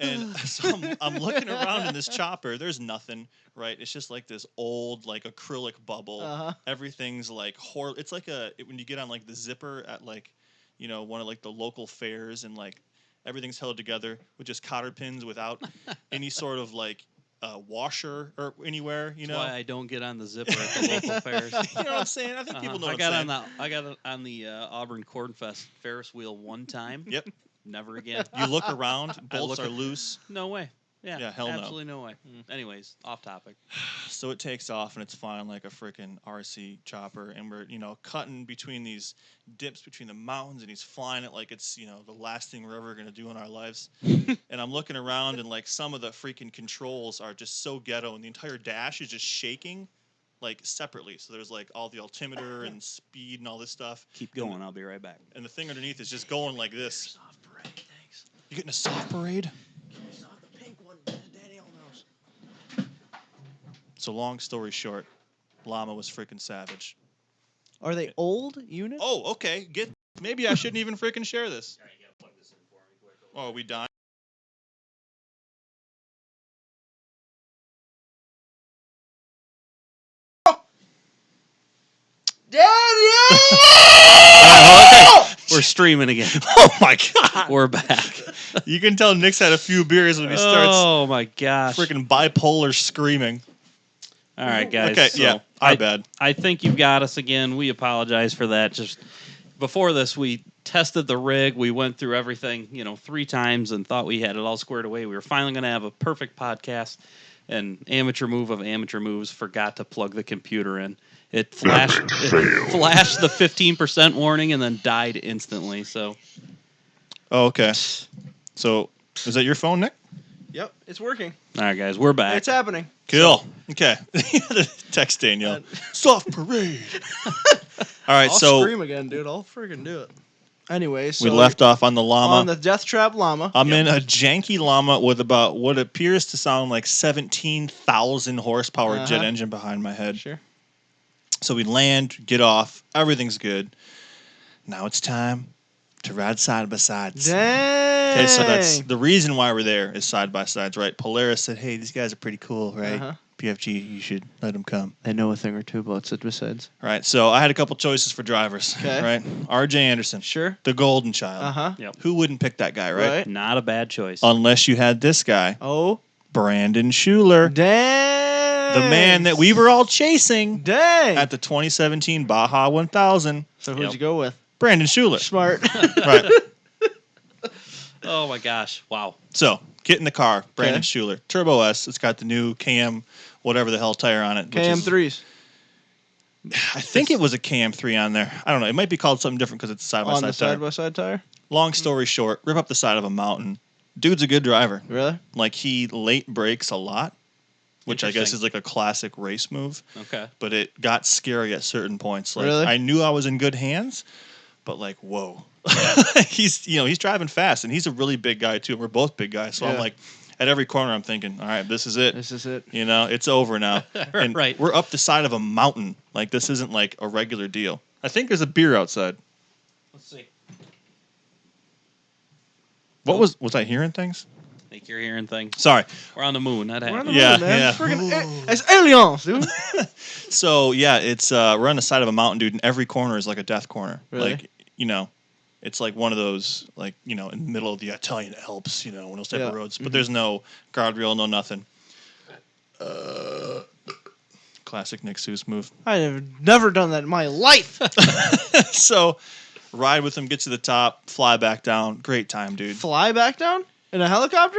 And so I'm looking around in this chopper. There's nothing, right? It's just like this old like acrylic bubble. Everything's like it's like when you get on like the zipper at like, one of like the local fairs, and like everything's held together with just cotter pins without any sort of like washer or anywhere, That's why I don't get on the zipper at the local fairs. You know what I'm saying? I think people know what I'm saying. I got on the Auburn Corn Fest Ferris wheel one time. Yep. Never again. You look around, bolts are loose. No way. Yeah, hell no. absolutely no way. Anyways, off topic. So it takes off, and it's flying like a freaking RC chopper, and we're cutting between these dips between the mountains, and he's flying it like it's the last thing we're ever gonna do in our lives. And I'm looking around, and like some of the freaking controls are just so ghetto, and the entire dash is just shaking like separately. So there's like all the altimeter and speed and all this stuff. Keep going. I'll be right back. And the thing underneath is just going like this. Soft parade, thanks. You getting a soft parade? The pink one, Danielle knows. So long story short, llama was freaking savage. Are they old units? Oh, okay. Maybe I shouldn't even freaking share this. All right, you gotta plug this in for me quick. Oh, are we done? We're streaming again. Oh my god. We're back. You can tell Nick's had a few beers when he starts Oh my gosh. freaking bipolar screaming. All right, guys. Okay, so yeah. Our bad. I think you've got us again. We apologize for that. Just before this, we tested the rig. We went through everything, 3 times and thought we had it all squared away. We were finally going to have a perfect podcast. And amateur move of amateur moves, forgot to plug the computer in. It flashed the 15% warning and then died instantly. So, Oh, okay. So, is that your phone, Nick? Yep, it's working. all right, guys, we're back. It's happening. Cool. Okay. Text Danielle. Soft parade. All right, I'll so scream again, dude. I'll freaking do it. Anyway, so we left off on the llama. on the Death Trap Llama. I'm in a janky llama with about what appears to sound like 17,000 horsepower jet engine behind my head. Sure. So we land, get off, everything's good. Now it's time to ride side by sides. Dang. Okay, so that's the reason why we're there is side by sides, right? Polaris said, "Hey, these guys are pretty cool, right? PFG, you should let them come." I know a thing or two about side by sides. Right. So I had a couple choices for drivers. Okay. Right. RJ Anderson, Sure. the golden child. Yep. Who wouldn't pick that guy, right? Right. Not a bad choice. Unless you had this guy, Oh. Brandon Schuler, Dang. the man that we were all chasing Dang. at the 2017 Baja 1000. So who'd Yep. you go with? Brandon Schuler. Smart. Right. Oh my gosh! Wow. So get in the car, Brandon Okay. Schuler, Turbo S. It's got the new KM, whatever the hell tire on it. which is- KM3s. I think it was a KM3 on there. I don't know. It might be called something different because it's a side by On the side tire. side by side tire? Long story short, rip up the side of a mountain. Dude's a good driver. Really? Like he late brakes a lot, which I guess Interesting. is like a classic race move. Okay. But it got scary at certain points. Like Really? I knew I was in good hands, but like whoa, he's driving fast and he's a really big guy too. We're both big guys, so I'm Yeah. like at every corner I'm thinking, all right, this is it. This is it. It's over now. And Right. we're up the side of a mountain. Like this isn't like a regular deal. I think there's a beer outside. Let's see. What was I hearing things? I think you're hearing things. Sorry. We're on the moon. That We're on the happened. Yeah, moon, man. yeah. Friggin' it's aliens, dude. So yeah, it's we're on the side of a mountain, dude, and every corner is like a death corner. Really? Like It's like one of those, like, in the middle of the Italian Alps, one of those type of roads. But Mm-hmm. there's no guardrail, no nothing. Classic Nick Seuss move. I have never done that in my life. So, ride with him, get to the top, fly back down. Great time, dude. Fly back down in a helicopter?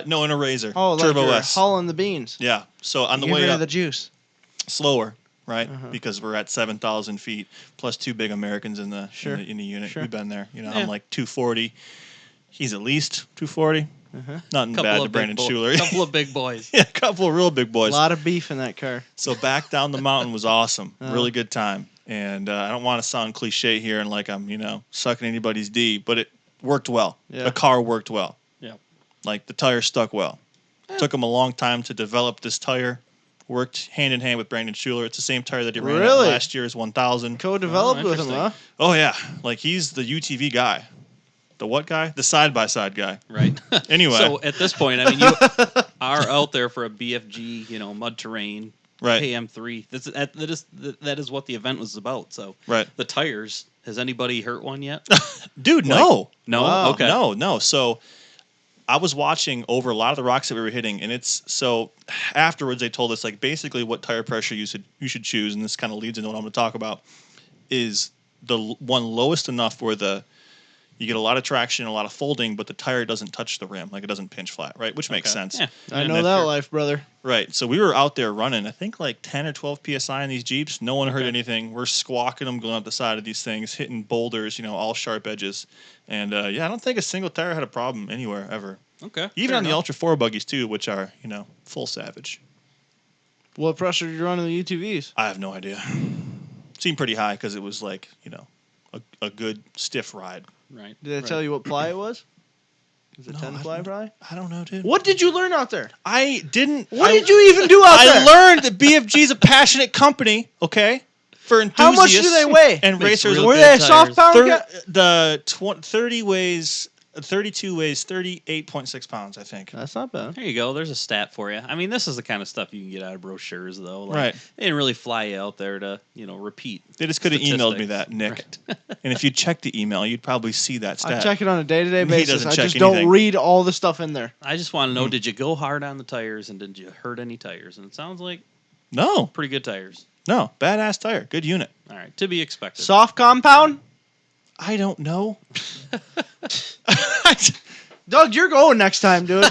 No, in a Razor. Oh, like Turbo you're S. hauling the beans. Yeah. So on the Get way rid up, of the juice. slower, right? Uh-huh. Because we're at 7,000 feet plus 2 big Americans in the Sure. in the unit. Sure. We've been there. Yeah. I'm like 240. He's at least 240. Uh-huh. Nothing bad to Brandon Schuler. Couple of big boys. Yeah, a couple of real big A boys. lot of beef in that car. So back down the mountain was awesome. Uh-huh. Really good time. And I don't want to sound cliche here and like I'm, sucking anybody's D, but it worked well. Yeah. The car worked well. Yeah. Like the tire stuck well. Took him a long time to develop this tire. Worked hand in hand with Brandon Schuler. It's the same tire that he ran at Really? last year's 1,000. Co-developed with him, interesting. huh? Oh yeah, like he's the UTV guy. The what guy? The side-by-side guy. Right. Anyway. So at this point, I mean, you are out there for a BFG, mud terrain, Right. KM3. That is what the event was about. So Right. the tires. Has anybody hurt one yet? Dude, no. No. Wow. Okay. No. So I was watching over a lot of the rocks that we were hitting, and it's so afterwards they told us like basically what tire pressure you should choose, and this kind of leads into what I'm going to talk about, is the one lowest enough where you get a lot of traction, a lot of folding, but the tire doesn't touch the rim, like it doesn't pinch flat, right? Which makes Okay. sense. Yeah. I Yeah, know that's that fair. life, brother. Right. So we were out there running, I think like 10 or 12 PSI in these Jeeps. No one heard Okay. anything. We're squawking them going up the side of these things, hitting boulders, all sharp edges. And I don't think a single tire had a problem anywhere ever. Okay. Even fair on the enough. Ultra 4 buggies too, which are, full savage. What pressure did you run in the UTVs? I have no idea. Seemed pretty high because it was like, a good stiff ride. Right. Did they right. tell you what ply it was? Was it No, 10 I ply don't- ply? I don't know, dude. What did you learn out there? I didn't. What I- did you even do out there? I learned that BFG's a passionate company, okay? For How enthusiasts. much do they weigh? And Makes racers. real Were good they a tires. soft pound? The 32 weighs 38.6 pounds, I think. That's not bad. There you go. There's a stat for you. I mean, this is the kind of stuff you can get out of brochures, though. Like, Right. They didn't really fly you out there to, repeat. They just could have emailed me statistics. that, Nick. Right. And if you check the email, you'd probably see that I stat. check it on a day-to-day He basis. doesn't I check just anything. don't read all the stuff in there. I just want to know: did you go hard on the tires, and did you hurt any tires? And it sounds like No, pretty good tires. no. Badass tire. Good unit. All right, to be expected. Soft compound? I don't know. Doug, you're going next time, dude.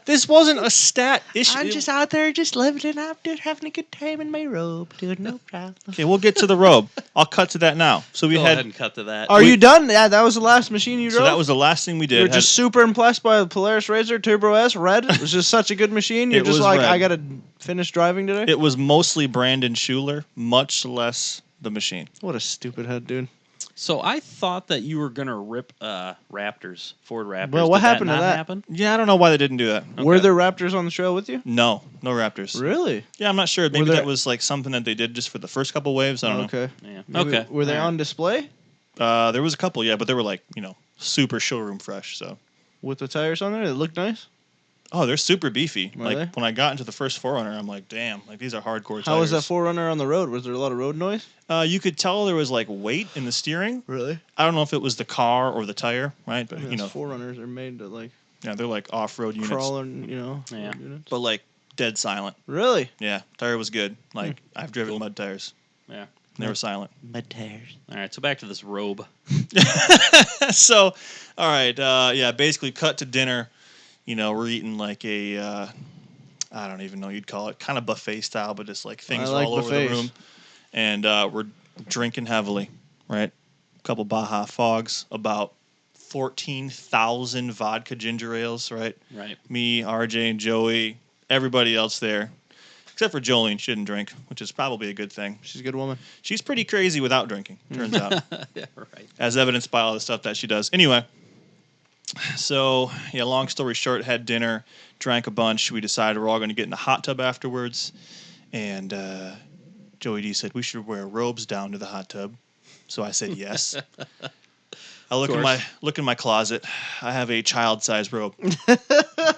This wasn't a stat issue. I'm just out there just living it up, dude, having a good time in my robe, dude, no problem. Okay, we'll get to the robe. I'll cut to that now. So we go had. ahead and cut to that. Are you done? Yeah, that was the last machine you So drove? that was the last thing we did. You were Had- just super impressed by the Polaris RZR Turbo S Red. It was just such a good machine. You're It just was like, red. I gotta finish driving today. It was mostly Brandon Schuler, much less the machine. What a stupid head, dude. So I thought that you were gonna rip Raptors, Ford Raptors. Well, what Did happened to not that? Happen? Yeah, I don't know why they didn't do that. Were Okay. there Raptors on the trail with you? No Raptors. Really? Yeah, I'm not sure. Maybe there- that was like something that they did just for the first couple waves. I don't know. Okay. Yeah. Maybe- Okay. Were they All right. on display There was a couple, yeah, but they were like, super showroom fresh. So, with the tires on there? They look nice. oh, they're super beefy. Are Like they? when I got into the first 4Runner, I'm like, damn, like these are hardcore tires. How was that 4Runner on the road? Was there a lot of road noise? You could tell there was like weight in the steering. Really? I don't know if it was the car or the tire, right? But 4Runners are made to like yeah, they're like off-road units, crawl and Yeah. road units. but like dead silent. Really? Yeah, tire was good. Like I've driven mud tires. Yeah. They were silent. Mud tires. All right. So back to this robe. So, all right, yeah, basically cut to dinner. We're eating like a, I don't even know what you'd call it, kind of buffet style, but just like things I like all over the buffets. room. And we're drinking heavily, right? A couple Baja Fogs, about 14,000 vodka ginger ales, right? Right. Me, RJ, and Joey, everybody else there. Except for Jolene, she didn't drink, which is probably a good thing. She's a good woman. She's pretty crazy without drinking, turns out. Yeah. Right. As evidenced by all the stuff that she does. Anyway, so yeah, long story short, had dinner, drank a bunch. We decided we're all going to get in the hot tub afterwards, and Joey D said we should wear robes down to the hot tub. So I said yes. I look in my closet. I have a child-sized robe.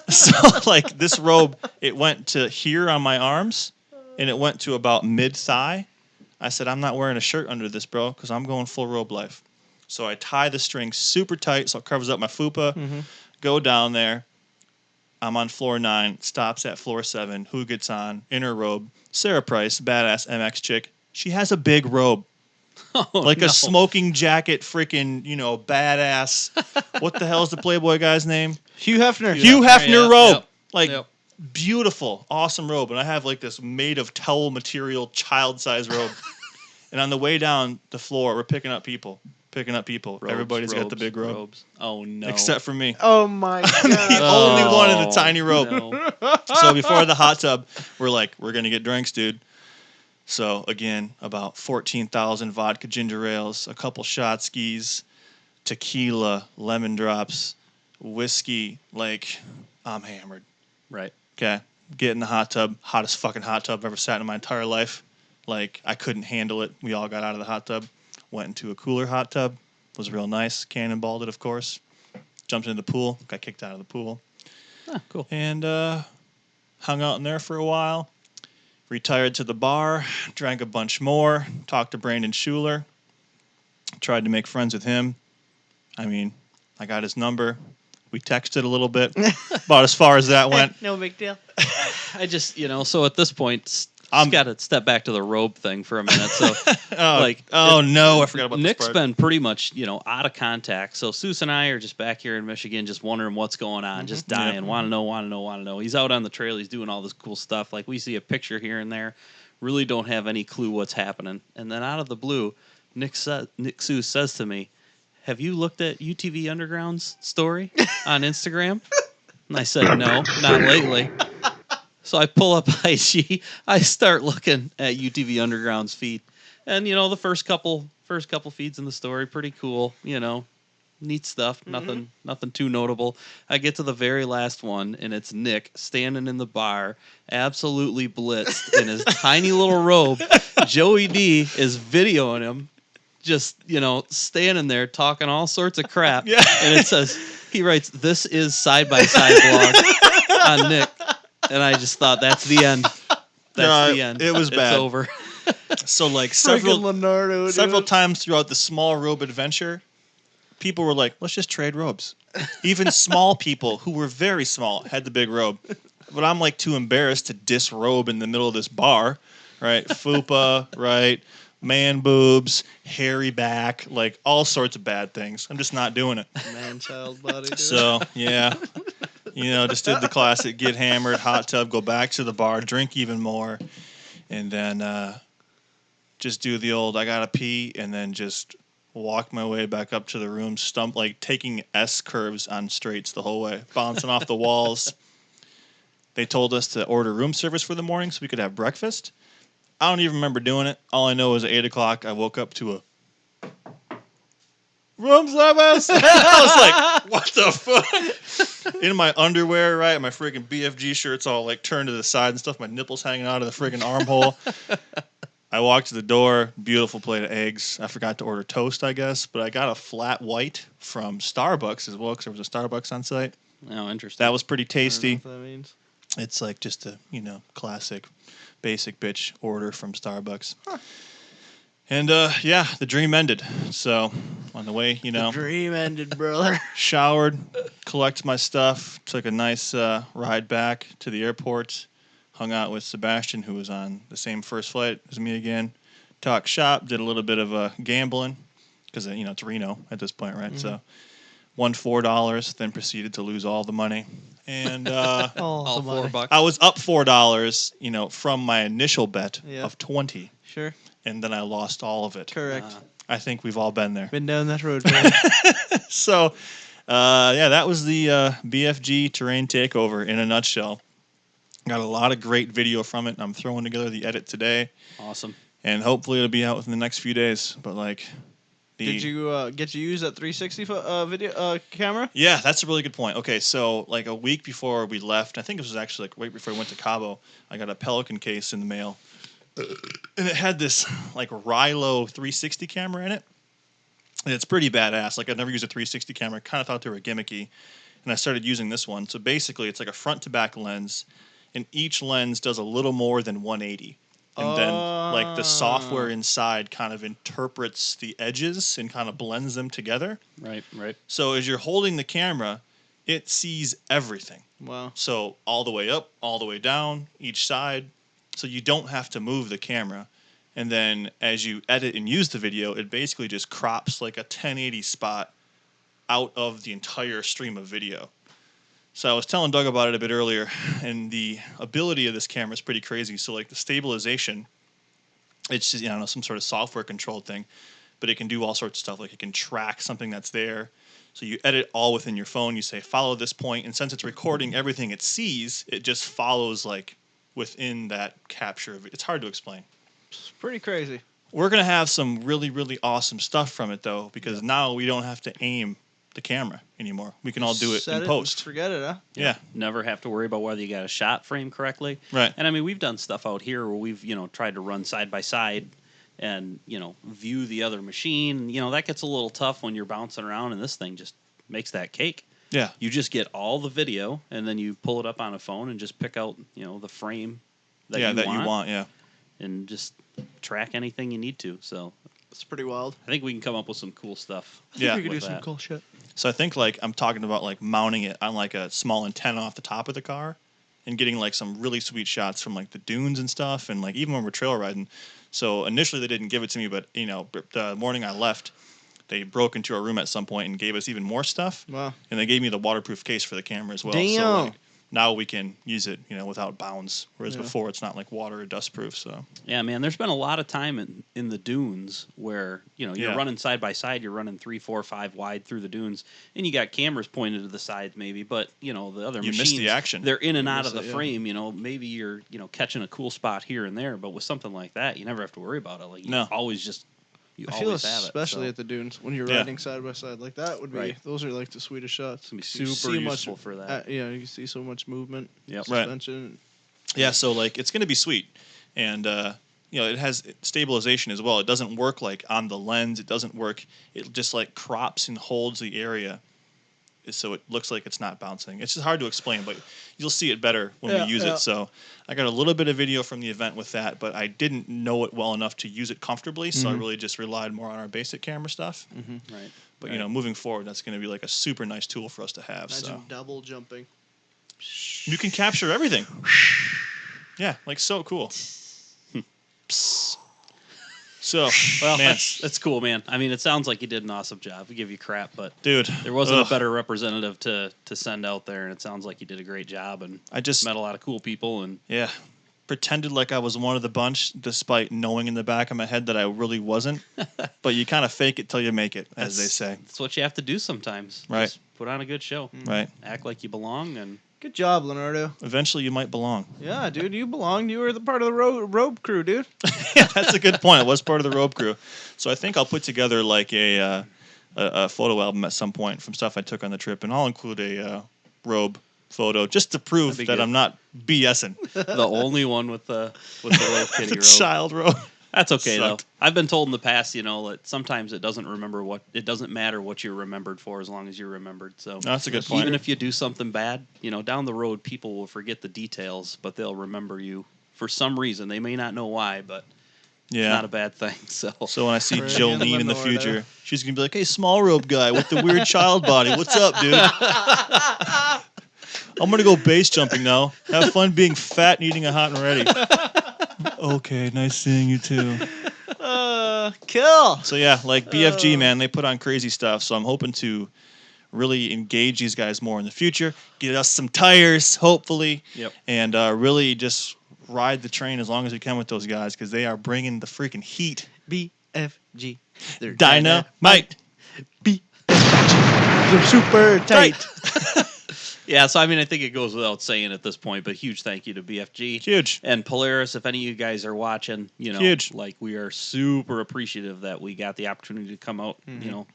So like this robe, it went to here on my arms, and it went to about mid-thigh. I said I'm not wearing a shirt under this, bro, because I'm going full robe life. So I tie the string super tight so it covers up my fupa. Mm-hmm. Go down there. I'm on floor 9. Stops at floor 7. Who gets on? In her robe. Sarah Price, badass MX chick. She has a big robe. Oh, Like no. a smoking jacket, freaking, badass. What the hell is the Playboy guy's name? Hugh Hefner. Hugh Hefner yeah, robe. yep, Like, yep. beautiful, awesome robe. And I have like this made of towel material, child-size robe. And on the way down the floor, we're picking up people. Robes, Everybody's got the robes, big robe. robes. Oh, no. Except for me. Oh my god! The only one in the tiny robe. No. So before the hot tub, we're like, we're going to get drinks, dude. So again, about 14,000 vodka ginger ales, a couple shot skis, tequila, lemon drops, whiskey. Like, I'm hammered. Right. Okay. Get in the hot tub. Hottest fucking hot tub I've ever sat in my entire life. Like, I couldn't handle it. We all got out of the hot tub. Went into a cooler hot tub. Was real nice. Cannonballed it, of course. Jumped into the pool. Got kicked out of the pool. Ah, cool. And hung out in there for a while. Retired to the bar. Drank a bunch more. Talked to Brandon Schuler. Tried to make friends with him. I mean, I got his number. We texted a little bit. About as far as that went. No big deal. I just, so at this point, I've got to step back to the robe thing for a minute. So, no, I forgot about Nick's this part. been pretty much, out of contact. So Seuss and I are just back here in Michigan, just wondering what's going on, just dying, want to know. He's out on the trail. He's doing all this cool stuff. Like, we see a picture here and there. Really don't have any clue what's happening. And then out of the blue, Nick Seuss says to me, "Have you looked at UTV Underground's story on Instagram?" And I said, "No, not lately." So I pull up IG. I start looking at UTV Underground's feed, and the first couple feeds in the story, pretty cool. Neat stuff. Nothing too notable. I get to the very last one, and it's Nick standing in the bar, absolutely blitzed in his tiny little robe. Joey D is videoing him, just standing there talking all sorts of crap. Yeah. And it says, he writes, "This is SXSBlog" on Nick. And I just thought, that's the end. That's the end. It was bad. It's over. So like Freaking Leonardo, several dude. times throughout the small robe adventure, people were like, "Let's just trade robes." Even small people who were very small had the big robe. But I'm like too embarrassed to disrobe in the middle of this bar, right? Fupa, right? Man boobs, hairy back, like all sorts of bad things. I'm just not doing it. Man-child body. Dude. So, yeah. Just did the classic get hammered, hot tub, go back to the bar, drink even more, and then just do the old I gotta pee, and then just walk my way back up to the room, like taking S curves on straights the whole way, bouncing off the walls. They told us to order room service for the morning so we could have breakfast. I don't even remember doing it. All I know is at 8 o'clock, I woke up to a room service. I was like, what the fuck? In my underwear, right? My freaking BFG shirt's all like turned to the side and stuff. My nipples hanging out of the freaking armhole. I walked to the door. Beautiful plate of eggs. I forgot to order toast, I guess. But I got a flat white from Starbucks as well because there was a Starbucks on site. Oh, interesting. That was pretty I don't tasty. know what that means. It's like just a, classic basic bitch order from Starbucks. Huh. And, yeah, the dream ended. So, on the way, The dream ended, brother. showered, collected my stuff, took a nice ride back to the airport, hung out with Sebastian, who was on the same first flight as me again, talked shop, did a little bit of gambling, because, it's Reno at this point, right? Mm-hmm. So, won $4, then proceeded to lose all the money. And all $4. I was up $4, from my initial bet of 20. Sure. And then I lost all of it. Correct. I think we've all been there. Been down that road, man. So, that was the BFG terrain takeover in a nutshell. Got a lot of great video from it. I'm throwing together the edit today. Awesome. And hopefully it'll be out within the next few days. But did you get to use that 360 video camera? Yeah, that's a really good point. Okay, so like a week before we left, I think it was actually like right before we went to Cabo, I got a Pelican case in the mail. And it had this like Rylo 360 camera in it. And it's pretty badass. Like I've never used a 360 camera. I kind of thought they were gimmicky. And I started using this one. So basically it's like a front to back lens. And each lens does a little more than 180. and then like the software inside kind of interprets the edges and kind of blends them together. Right. So as you're holding the camera, it sees everything. Wow. So all the way up, all the way down, each side. So you don't have to move the camera. And then as you edit and use the video, it basically just crops like a 1080 spot out of the entire stream of video. So I was telling Doug about it a bit earlier, and the ability of this camera is pretty crazy. So like the stabilization, it's just, some sort of software controlled thing, but it can do all sorts of stuff. Like it can track something that's there. So you edit all within your phone. You say, follow this point. And since it's recording everything it sees, it just follows like within that capture. It's hard to explain. It's pretty crazy. We're going to have some really, really awesome stuff from it, though, because now we don't have to aim the camera anymore. We can all do it in post. Forget it, huh? Yeah. Never have to worry about whether you got a shot frame correctly. Right. And I mean, we've done stuff out here where we've, tried to run side by side and, view the other machine. That gets a little tough when you're bouncing around, and this thing just makes that cake. Yeah. You just get all the video, and then you pull it up on a phone and just pick out, the frame that you want. Yeah. And just track anything you need to. So it's pretty wild. I think we can come up with some cool stuff. I think we could do some cool shit. So I think I'm talking about mounting it on a small antenna off the top of the car and getting some really sweet shots from the dunes and stuff, and even when we're trail riding. So initially they didn't give it to me, but the morning I left, they broke into our room at some point and gave us even more stuff. Wow. And they gave me the waterproof case for the camera as well. Damn. So now we can use it, without bounds. Whereas before it's not water or dust proof. So yeah, man, there's been a lot of time in the dunes where you're running side by side. You're running 3, 4, 5 wide through the dunes, and you got cameras pointed to the sides, maybe. But the other machines, miss the action. They're in and out of the frame. Maybe you're catching a cool spot here and there. But with something like that, you never have to worry about it. You always just. I feel especially at the dunes when you're riding side by side like that would be those are the sweetest shots. It's gonna be super useful for that. You can see so much movement. Yep. Suspension. Right. Yeah, so it's gonna be sweet, and it has stabilization as well. It doesn't work on the lens. It doesn't work. It just crops and holds the area, so it looks like it's not bouncing. It's just hard to explain, but you'll see it better when we use it. So I got a little bit of video from the event with that, but I didn't know it well enough to use it comfortably, so I really just relied more on our basic camera stuff. Mm-hmm. Right. But moving forward, that's going to be a super nice tool for us to have. Imagine double jumping. You can capture everything. Yeah, so cool. So, well, man. That's cool, man. I mean, it sounds like you did an awesome job. We give you crap, but dude, there wasn't a better representative to send out there, and it sounds like you did a great job. And I just met a lot of cool people, and pretended like I was one of the bunch, despite knowing in the back of my head that I really wasn't. But you kind of fake it till you make it, as they say. That's what you have to do sometimes. Right. Just put on a good show. Right. Act like you belong, and good job, Leonardo. Eventually, you might belong. Yeah, dude, you belonged. You were the part of the robe crew, dude. Yeah, that's a good point. I was part of the robe crew, so I think I'll put together a photo album at some point from stuff I took on the trip, and I'll include a robe photo just to prove that good. I'm not BSing. The only one with the little kitty robe. Child robe. That's okay though. I've been told in the past, that sometimes it doesn't matter what you're remembered for as long as you're remembered. So that's a good point. Even if you do something bad, down the road people will forget the details, but they'll remember you for some reason. They may not know why, but it's not a bad thing. So when I see Jolene in the future, she's gonna be like, "Hey, small robe guy with the weird child body, what's up, dude?" I'm gonna go base jumping now. Have fun being fat and eating a hot and ready. Okay, nice seeing you too. Kill. So BFG, man, they put on crazy stuff. So I'm hoping to really engage these guys more in the future. Get us some tires, hopefully. Yep. And really just ride the train as long as we can with those guys because they are bringing the freaking heat. BFG. They're dynamite. BFG. They're super tight. Yeah, so I mean, I think it goes without saying at this point, but huge thank you to BFG. Huge. And Polaris, if any of you guys are watching, huge. We are super appreciative that we got the opportunity to come out,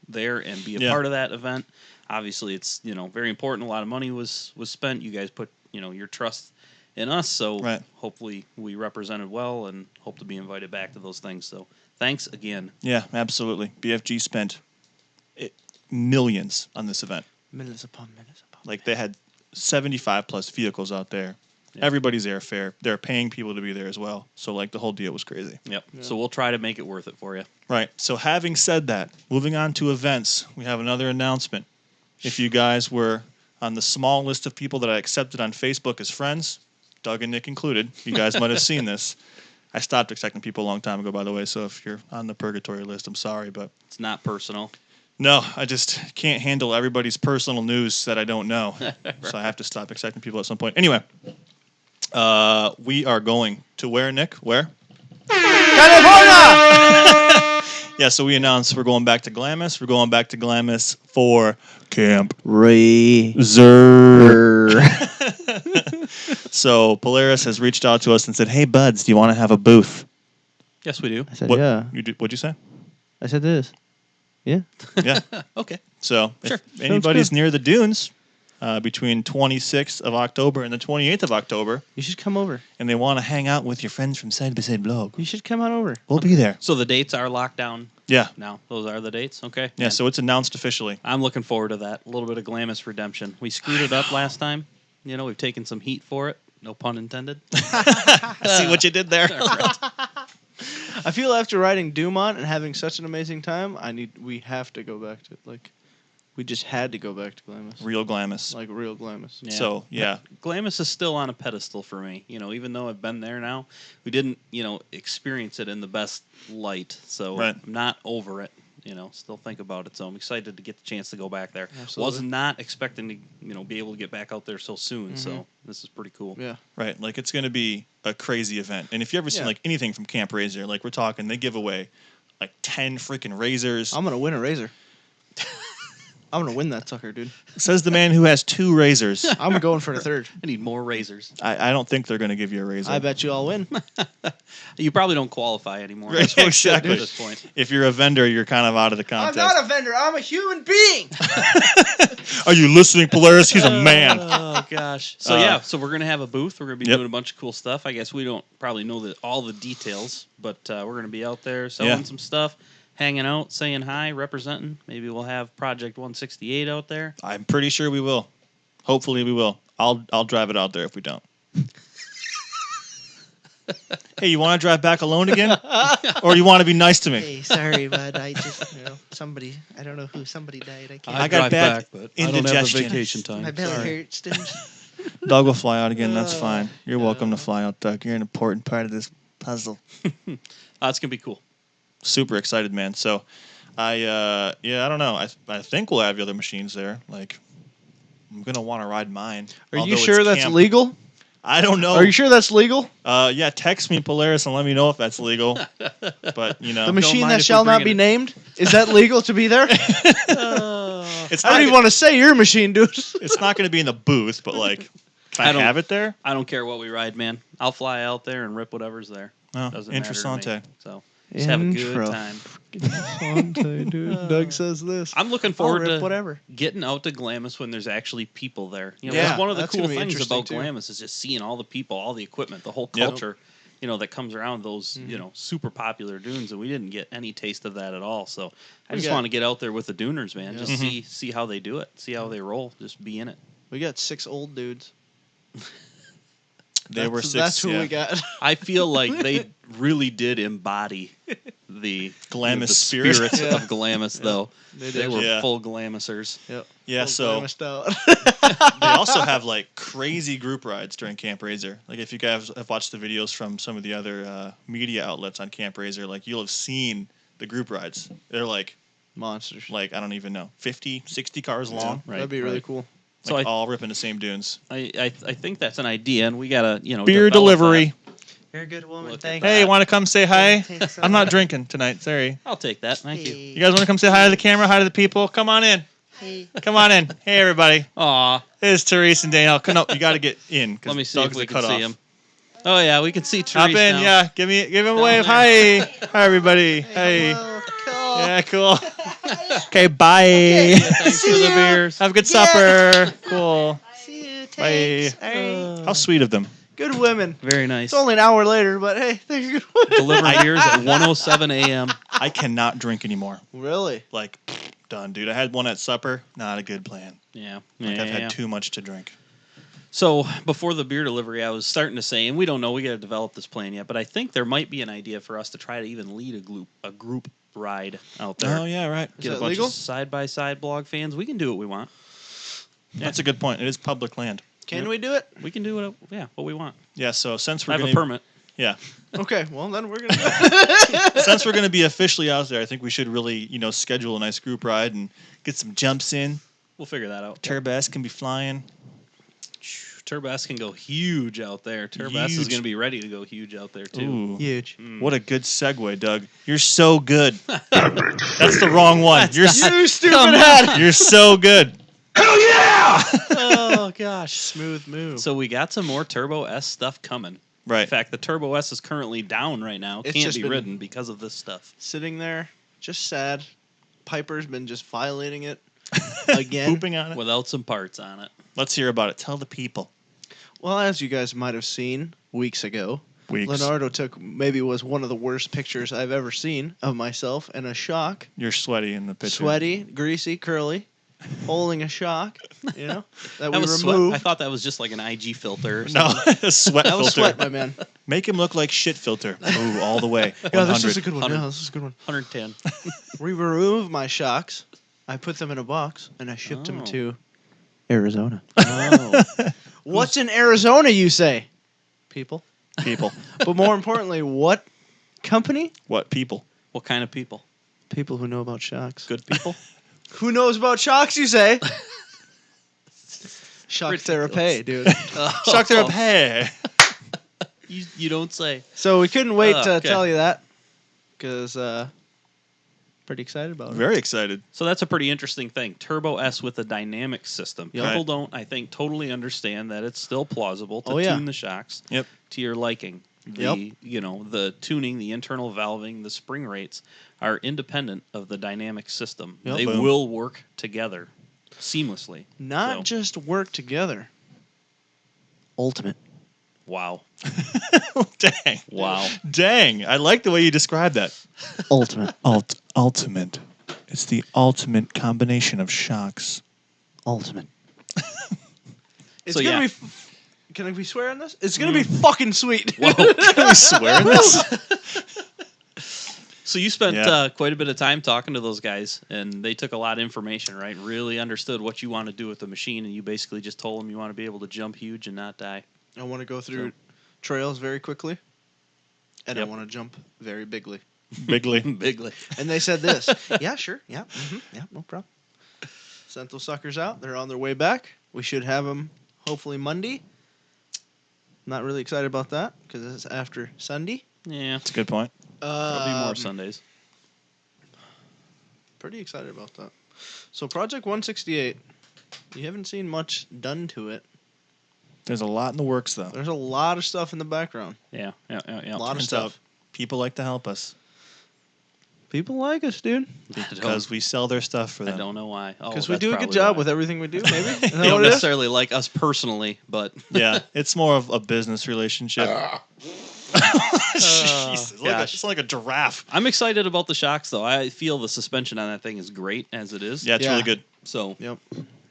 there and be a part of that event. Obviously, it's, very important. A lot of money was spent. You guys put, your trust in us, so hopefully we represented well and hope to be invited back to those things. So thanks again. Yeah, absolutely. BFG spent millions on this event. Millions upon millions upon they had 75 plus vehicles out there Everybody's airfare. They're paying people to be there as well. So like the whole deal was crazy. Yep. So we'll try to make it worth it for you. Right. So having said that, moving on to events, we have another announcement. If you guys were on the small list of people that I accepted on Facebook as friends, Doug and Nick included, you guys might have seen this. I stopped accepting people a long time ago, by the way. So if you're on the purgatory list, I'm sorry, but It's not personal. no, I just can't handle everybody's personal news that I don't know. So I have to stop accepting people at some point. Anyway, we are going to where, Nick? Where? California! Yeah, so we announced we're going back to Glamis. We're going back to Glamis for Camp RZR. So Polaris has reached out to us and said, "Hey, buds, do you want to have a booth?" Yes, we do. I said, What, yeah. What'd you say? I said this. Yeah. Yeah. Okay. So Sure. if anybody's good. near the dunes between 26th of October and the 28th of October, You should come over. and they want to hang out with your friends from SXSBlog, You should come on over. we'll be there. So the dates are locked down Yeah. now. Those are the dates. Okay. Yeah, so it's announced officially. I'm looking forward to that. A little bit of Glamis redemption. We screwed it up last time. You know, we've taken some heat for it. No pun intended. See what you did there? I feel after riding Dumont and having such an amazing time, we have to go back to we just had to go back to Glamis. Real Glamis. Like real Glamis. Yeah. So, yeah. Glamis is still on a pedestal for me. You know, even though I've been there now, we didn't, experience it in the best light. So Right. I'm not over it. Still think about it. So I'm excited to get the chance to go back there. Absolutely. Was not expecting to, be able to get back out there so soon. So this is pretty cool. Yeah. Right. Like, it's going to be a crazy event. And if you ever seen, Yeah. like, anything from Camp RZR, like, we're talking, they give away, like, 10 freaking razors. I'm gonna win a razor. I'm gonna win that sucker, dude. Says the man who has 2 razors. I'm going for the third. I need more razors. I don't think they're going to give you a razor. I bet you I'll win. You probably don't qualify anymore. Right, That's what exactly. At this point. If you're a vendor, you're kind of out of the I'm contest. not a vendor. I'm a human being. Are you listening, Polaris? He's a man. Oh gosh. So so we're gonna have a booth. We're gonna be Yep. doing a bunch of cool stuff. I guess we don't probably know all the details, but we're gonna be out there selling some stuff, hanging out, saying hi, representing. Maybe we'll have Project 168 out there. I'm pretty sure we will. Hopefully we will. I'll drive it out there if we don't. Hey, you want to drive back alone again? Or you want to be nice to me? Hey, sorry, bud. I just, I don't know who, somebody died. I can't. I got drive bad back, but I don't have the indigestion. vacation time. My belly Sorry. hurts, dude. Doug will fly out again. That's fine. You're welcome to fly out, Doug. You're an important part of this puzzle. It's gonna be cool. Super excited, man. So, I don't know. I think we'll have the other machines there. Like, I'm gonna want to ride mine. Are although you it's sure that's camp. legal? I don't know. Are you sure that's legal? Yeah, text me, Polaris, and let me know if that's legal. But The machine mind that if shall we not bring be it. named? Is that legal to be there? it's I don't even want to say your machine, dude. It's not going to be in the booth, but like, can I don't- have it there? I don't care what we ride, man. I'll fly out there and rip whatever's there. Oh, Doesn't matter to interessante. me. So just have a good Intro. time. Dude. Doug says this. I'm looking I'll forward rip to whatever. getting out to Glamis when there's actually people there. Yeah, that's one of the that's cool gonna be things interesting, about too. Glamis is just seeing all the people, all the equipment, the whole Yep. culture, that comes around those, super popular dunes, and we didn't get any taste of that at all. So I We just got- want to get out there with the Duners, man. Yeah. Just see how they do it, see how they roll, just be in it. We got 6 old dudes. They were 6. That's who yeah. we got. I feel like they really did embody the Glamis the spirit. spirits Yeah. of Glamis, though. They They did. were Yeah. full Glamisers. Yep. Yeah, Full so Glamis out. they also have like crazy group rides during Camp RZR. Like if you guys have watched the videos from some of the other media outlets on Camp RZR, like you'll have seen the group rides. They're like Monsters. I don't even know, 50, 60 cars long. Right, That'd be really right. cool. So Like I- all ripping the same dunes. I think that's an idea, and we gotta Beer develop delivery. You're a good woman. Look at Thank that. Hey, you. want to come say hi? Take some. I'm not drinking tonight. Sorry. that. I'll take that. Thank you. You guys want to come say hi to the camera? Hi to the people? Come on in. Hey. Come on in. Hey, everybody. Aw, It's Therese and Danielle. Come up. You got to get in. 'cause let me see Doug's if we the can cutoff. see him. Oh yeah, we can see Therese Hop in. now. Yeah. Give him a Down wave. there. Hi. Hi, everybody. Hey. Hello. Cool. Yeah, cool. Okay, bye. Thanks for the beers. Have a good Yeah. supper. Cool. See you. Bye. Thanks. All right. How sweet of them. Good women. Very nice. It's only an hour later, but hey, they're good women. Delivering beers at 1:07 a.m. I cannot drink anymore. Really? Like, done, dude. I had one at supper. Not a good plan. Yeah, Like, I've yeah. had too much to drink. So before the beer delivery, I was starting to say, and we don't know, we got to develop this plan yet, but I think there might be an idea for us to try to even lead a group ride out there. Oh yeah, right. Get a that bunch legal? of side-by-side blog fans. We can do what we want. That's a good point. It is public land. Can we do it? We can do what we want. Yeah. So since I we're have gonna a permit. yeah, Okay, well then we're gonna do it. since we're gonna be officially out there, I think we should really schedule a nice group ride and get some jumps in. We'll figure that out. Turbo S can be flying. Turbo S can go huge out there. Turbo S is Huge. going to be ready to go huge out there, too. Ooh. Huge. What a good segue, Doug. You're so good. That's the wrong one. You stupid head. You're so good. Oh, gosh. Smooth move. So we got some more Turbo S stuff coming. Right. In fact, the Turbo S is currently down right now. It's Can't just be been- ridden because of this stuff. Sitting there, just sad. Piper's been just violating it again. Pooping on it. Without some parts on it. Let's hear about it. Tell the people. Well, as you guys might have seen weeks ago, Leonardo was one of the worst pictures I've ever seen of myself in a shock. You're sweaty in the picture. Sweaty, greasy, curly, holding a shock, that That we was sweat. removed. I thought that was just like an IG filter. Or No, something. a sweat That was filter. sweat, my man. Make him look like shit filter. Ooh, all the way. Yeah, this 100. is a good one. 100. Yeah, this is a good one. 110. We removed my shocks. I put them in a box, and I shipped them Oh. to Arizona. Oh. What's in Arizona, you say? People. People. But more importantly, what company? What people? What kind of people? People who know about shocks. Good people? Who knows about shocks, you say? Shock Ridiculous. therapy, dude. Shock therapy. You don't say. So we couldn't wait Oh, to okay. tell you that because pretty excited about it. Very excited. So that's a pretty interesting thing. Turbo S with a dynamic system. Yep. People Right. don't, I think, totally understand that it's still plausible to Oh, yeah. tune the shocks Yep. to your liking. The the tuning, the internal valving, the spring rates are independent of the dynamic system. Yep. They Boom. will work together seamlessly. Not So, just work together. Ultimate. wow. Dang. Wow. Dang. I like the way you described that. Ultimate. Ultimate. It's the ultimate combination of shocks. Ultimate. It's So, gonna yeah. be. Can we swear on this? It's gonna be fucking sweet. Whoa. Can we swear in this? So you spent Yeah. quite a bit of time talking to those guys, and they took a lot of information, right? Really understood what you want to do with the machine, and you basically just told them you want to be able to jump huge and not die. I want to go through trails very quickly, and Yep. I want to jump very bigly. Bigly. Bigly. And they said this. Yeah, sure. Yeah. Yeah, no problem. Sent those suckers out. They're on their way back. We should have them hopefully Monday. Not really excited about that because it's after Sunday. Yeah. That's a good point. Probably more Sundays. Pretty excited about that. So Project 168, you haven't seen much done to it. There's a lot in the works, though. There's a lot of stuff in the background. Yeah. A lot of Turns stuff. out people like to help us People like us, dude. because we sell their stuff for I them. don't know why. Oh, Because we that's do a good probably job why. with everything we do, maybe? Is that They what don't it is? necessarily like us personally, but Yeah, it's more of a business relationship. Jesus, gosh. it's like a giraffe. I'm excited about the shocks, though. I feel the suspension on that thing is great as it is. Yeah, it's Yeah. really good. So Yep.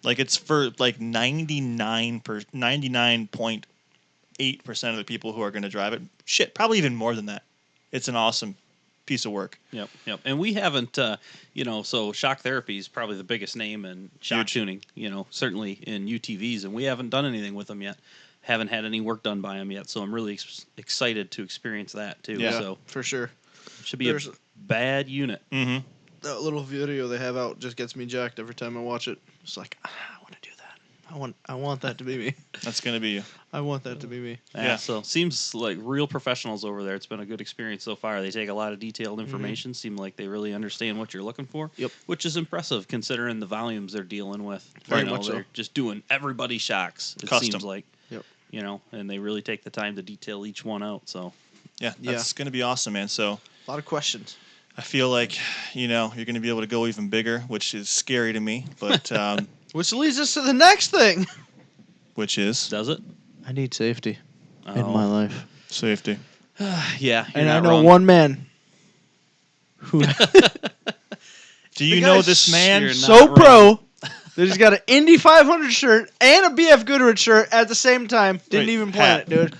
Like it's for like 99.8% of the people who are going to drive it. Shit, probably even more than that. It's an awesome piece of work. Yep. And we haven't, so shock therapy is probably the biggest name in shock tuning, certainly in UTVs, and we haven't done anything with them yet. Haven't had any work done by them yet, so I'm really excited to experience that too. Yeah. So For sure. it should be There's- a bad unit. Mm-hmm. That little video they have out just gets me jacked every time I watch it. It's like, I want to do that. I want that to be me. That's going to be you. I want that to be me. Yeah. So seems like real professionals over there. It's been a good experience so far. They take a lot of detailed information. Seem like they really understand what you're looking for. Yep. Which is impressive considering the volumes they're dealing with. Very much so. They're just doing everybody's shocks. It Custom. seems like. Yep. And they really take the time to detail each one out. So Yeah, that's going to be awesome, man. So A lot of questions. I feel like, you're going to be able to go even bigger, which is scary to me, but Which leads us to the next thing. which is does it? I need safety in Oh. my life. safety. Yeah. And I you're not know wrong. one man who Do you The know guy's this man? You're not so wrong. pro They just got an Indy 500 shirt and a BF Goodrich shirt at the same time. Didn't Right, even plan it, dude.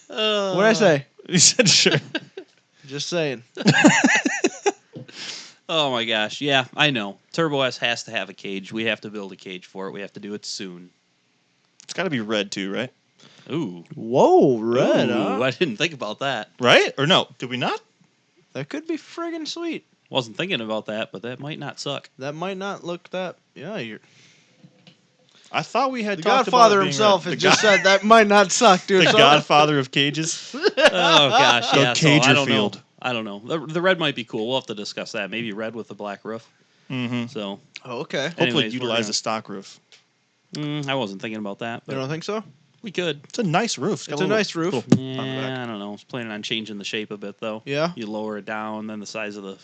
What'd I say? He said sure. Just saying. Oh my gosh, yeah, I know. Turbo S has to have a cage. We have to build a cage for it. We have to do it soon. It's got to be red too, right? Ooh. Whoa, red, Ooh, huh? I didn't think about that. Right? Or no? Did we not? That could be friggin' sweet. Wasn't thinking about that, but that might not suck. That might not look that. Yeah, you're. I thought we had The talked Godfather about it being himself red. has just said that might not suck, dude. The So- Godfather of cages. Oh gosh, Go yeah. So I don't know. Cagerfield. I don't know. The red might be cool. We'll have to discuss that. Maybe red with the black roof. Mm-hmm. So Oh, okay. Hopefully Anyways, we're utilize gonna- the stock roof. I wasn't thinking about that, You but don't think so? we could. It's a nice roof. got It's a little- nice roof. little on the back. Yeah, I don't know. I was planning on changing the shape a bit though. Yeah. You lower it down, then the size of the,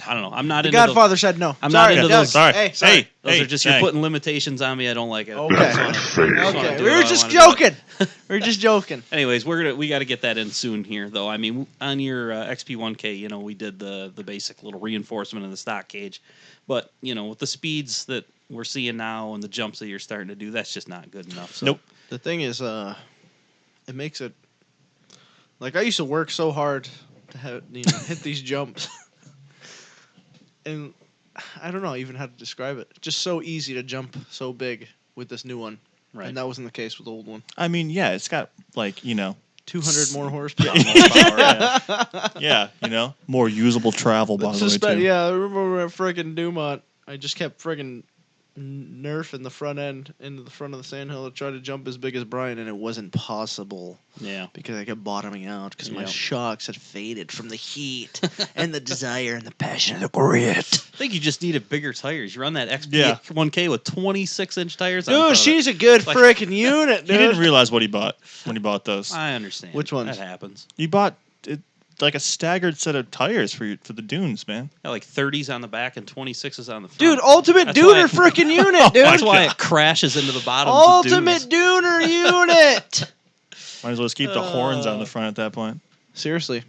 I don't know. I'm not The into Godfather said no. I'm not Sorry, into Doug. those- Sorry. Hey, Hey, those hey, are just you're hey. putting limitations on me. I don't like it. Okay. I just wanna Okay, do we what were I just wanna do. joking. We were just joking. Anyways, we got to get that in soon here, though. I mean, on your XP1K, we did the basic little reinforcement of the stock cage, but with the speeds that we're seeing now and the jumps that you're starting to do, that's just not good enough. So. Nope. The thing is, it makes it like I used to work so hard to have hit these jumps, and I don't know even how to describe it. Just so easy to jump so big with this new one, Right. and that wasn't the case with the old one. I mean, yeah, it's got 200 more horsepower. yeah, more usable travel by the way too. Yeah, I remember at friggin' Dumont, I just kept friggin' nerfing the front end into the front of the sandhill to try to jump as big as Brian, and it wasn't possible Yeah. because I kept bottoming out because my Yep. shocks had faded from the heat and the desire and the passion of the grit. I think you just needed bigger tires. You run that Yeah. XP1K with 26-inch tires. I'm proud Dude, of she's it. a good Like- frickin' unit, He dude. didn't realize what he bought when he bought those. I understand. Which ones? That happens. He bought like a staggered set of tires for the dunes, man. Got like 30s on the back and 26s on the front. Dude, ultimate That's why- duner frickin' unit, dude. That's why it crashes into the bottom. Ultimate duner unit. Might as well just keep the horns on the front at that point. Seriously.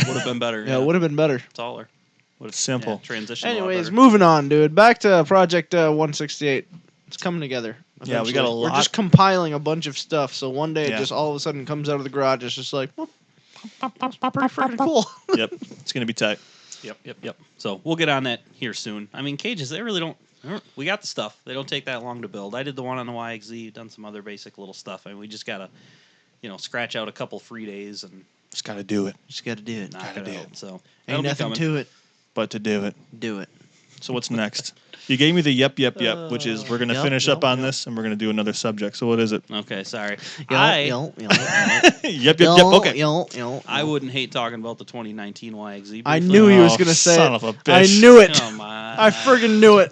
Would have been better. Yeah, it would have been better. taller. Would have Simple. transition. Anyways, moving on, dude. Back to Project 168. It's coming together. Yeah, we got a eventually. We're lot- just compiling a bunch of stuff, so one day Yeah. it just all of a sudden comes out of the garage. It's just like, well, pretty freaking cool. Yep, it's gonna be tight. Yep. So we'll get on that here soon. I mean, cages, they really don't. We got the stuff. They don't take that long to build. I did the one on the YXZ. Done some other basic little stuff. I mean, we just gotta, scratch out a couple free days and Just gotta do it. Just got to do it. knock Gotta it do out. it. So that'll Ain't be nothing coming. to it. But to do it. Do it. So what's next? You gave me the yep, which is we're gonna Yep, finish yep, up on yep. this and we're gonna do another subject. So what is it? Okay, sorry. Yep. Okay. I wouldn't hate talking about the 2019 YXZ. I briefly. knew he was Oh, going to say son it. of a I bitch. knew it. Come on. I friggin' knew it.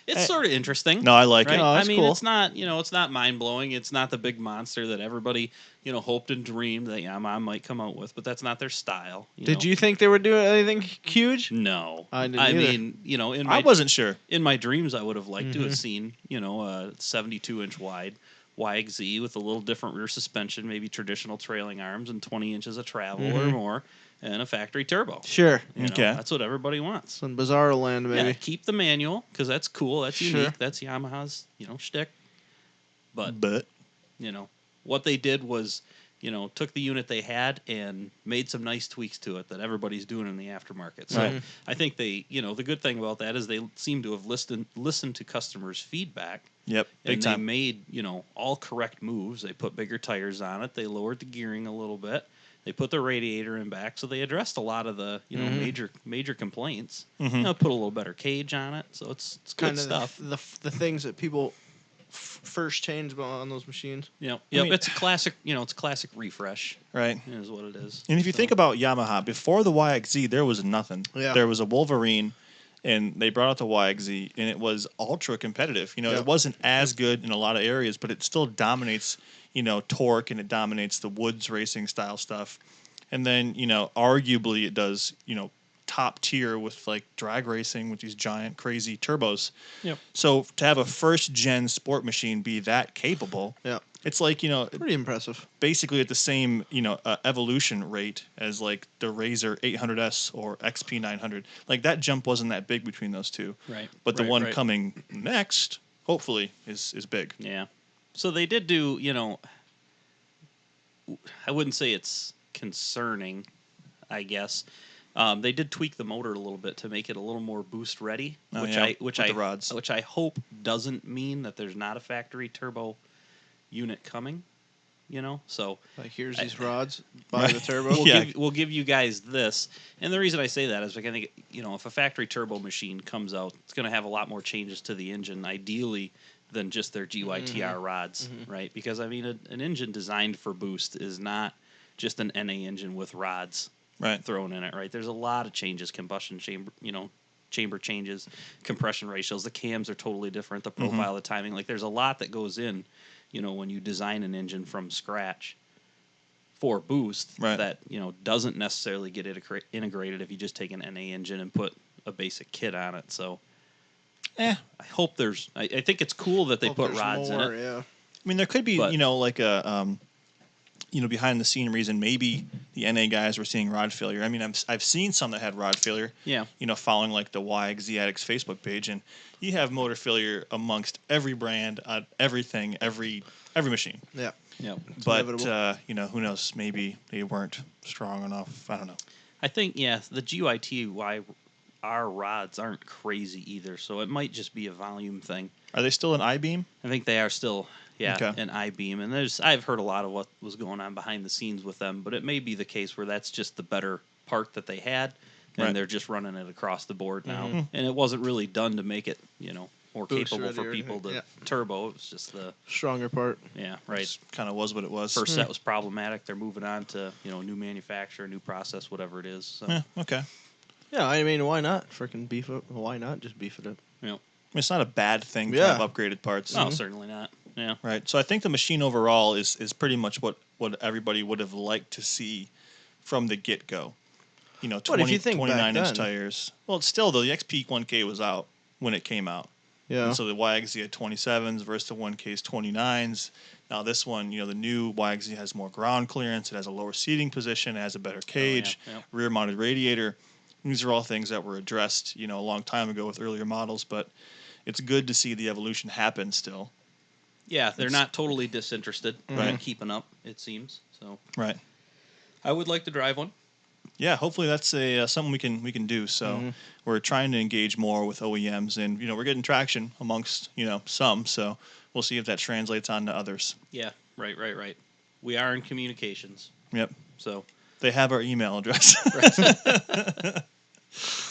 It's sort of interesting. No, I like Right? it. No, I that's mean, cool. it's not, it's not mind blowing. It's not the big monster that everybody, hoped and dreamed that Yamaha might come out with, but that's not their style. Did you think they were doing anything huge? No. I didn't either. mean, in my I wasn't sure. in my dreams, I would have liked to Mhm. have seen, a 72-inch wide YXZ with a little different rear suspension, maybe traditional trailing arms, and 20 inches of travel or Mhm. more, and a factory turbo. Sure. Okay. That's what everybody wants. Some Bizarro land, Yeah, maybe. keep the manual because that's cool. That's Sure. unique. That's Yamaha's, shtick. But But what they did was, took the unit they had and made some nice tweaks to it that everybody's doing in the aftermarket. So Right. I think they, the good thing about that is they seem to have listened to customers' feedback. yep, big And time. they made, all correct moves. They put bigger tires on it. They lowered the gearing a little bit. They put the radiator in back, so they addressed a lot of the, Mhm. major complaints. Mhm. Put a little better cage on it, so it's good Kind of stuff. the things that people first changed on those machines. Yep, mean- it's a classic. It's a classic refresh. Right. Is what it is. And if you think about Yamaha, before the YXZ, there was nothing. Yeah. There was a Wolverine, and they brought out the YXZ, and it was ultra competitive. Yeah. It wasn't as good in a lot of areas, but it still dominates, torque, and it dominates the woods racing style stuff. And then, arguably it does, top tier with like drag racing with these giant crazy turbos. Yep. So to have a first gen sport machine be that capable, Yeah. It's like, Pretty impressive. basically at the same, evolution rate as like the RZR 800S or XP 900. Like that jump wasn't that big between those two. Right. But the right, one right. coming next, hopefully, is big. Yeah. So they did do, I wouldn't say it's concerning, I guess. They did tweak the motor a little bit to make it a little more boost ready, Oh, which yeah, with the rods. which I hope doesn't mean that there's not a factory turbo unit coming. So Like, here's I- these rods, buy Right. the turbo. Yeah. we'll give you guys this, and the reason I say that is because I think if a factory turbo machine comes out, it's going to have a lot more changes to the engine, ideally, than just their GYTR rods, right? Because I mean, an engine designed for boost is not just an NA engine with rods Right. thrown in it, right? There's a lot of changes, combustion chamber, chamber changes, compression ratios. The cams are totally different. The profile, the timing, like there's a lot that goes in, when you design an engine from scratch for boost Right. that doesn't necessarily get integrated if you just take an NA engine and put a basic kit on it. So I hope there's. I think it's cool that they Hope put there's rods more, in it. Yeah. I mean, there could be, But- like a, behind the scene reason. Maybe the NA guys were seeing rod failure. I mean, I've seen some that had rod failure. Yeah. Following like the YXZ Addicts Facebook page, and you have motor failure amongst every brand, everything, every machine. Yeah. Yeah. But inevitable. who knows? Maybe they weren't strong enough. I don't know. I think the GYTYR rods aren't crazy either, so it might just be a volume thing. Are they still an I-beam? I think they are still, Okay. an I-beam, and I've heard a lot of what was going on behind the scenes with them, but it may be the case where that's just the better part that they had, and Right. they're just running it across the board now, and it wasn't really done to make it, more Boost capable ready for or people anything, to yeah. turbo. It was just the Stronger part. right. Kind of was what it was. First set was problematic. They're moving on to new manufacturer, new process, whatever it is. So Yeah, okay. Yeah, I mean, why not? Freaking beef it. Why not just beef it up? I mean, it's not a bad thing to Yeah. have upgraded parts. no, certainly not. Yeah, Right. So I think the machine overall is pretty much what everybody would have liked to see from the get go. 20, you think back 29-inch then? tires. Well, it's still though the XP 1K was out when it came out. Yeah. And so the YXZ had 27s versus the 1K's 29s. Now this one, the new YXZ has more ground clearance. It has a lower seating position. It has a better cage, Yep. rear-mounted radiator. These are all things that were addressed, a long time ago with earlier models. But it's good to see the evolution happen still. yeah. They're not totally disinterested Right. in keeping up. It seems so. Right. I would like to drive one. Yeah, hopefully that's something we can do. So we're trying to engage more with OEMs, and we're getting traction amongst some. So we'll see if that translates on to others. Yeah, right. We are in communications, Yep, so they have our email address.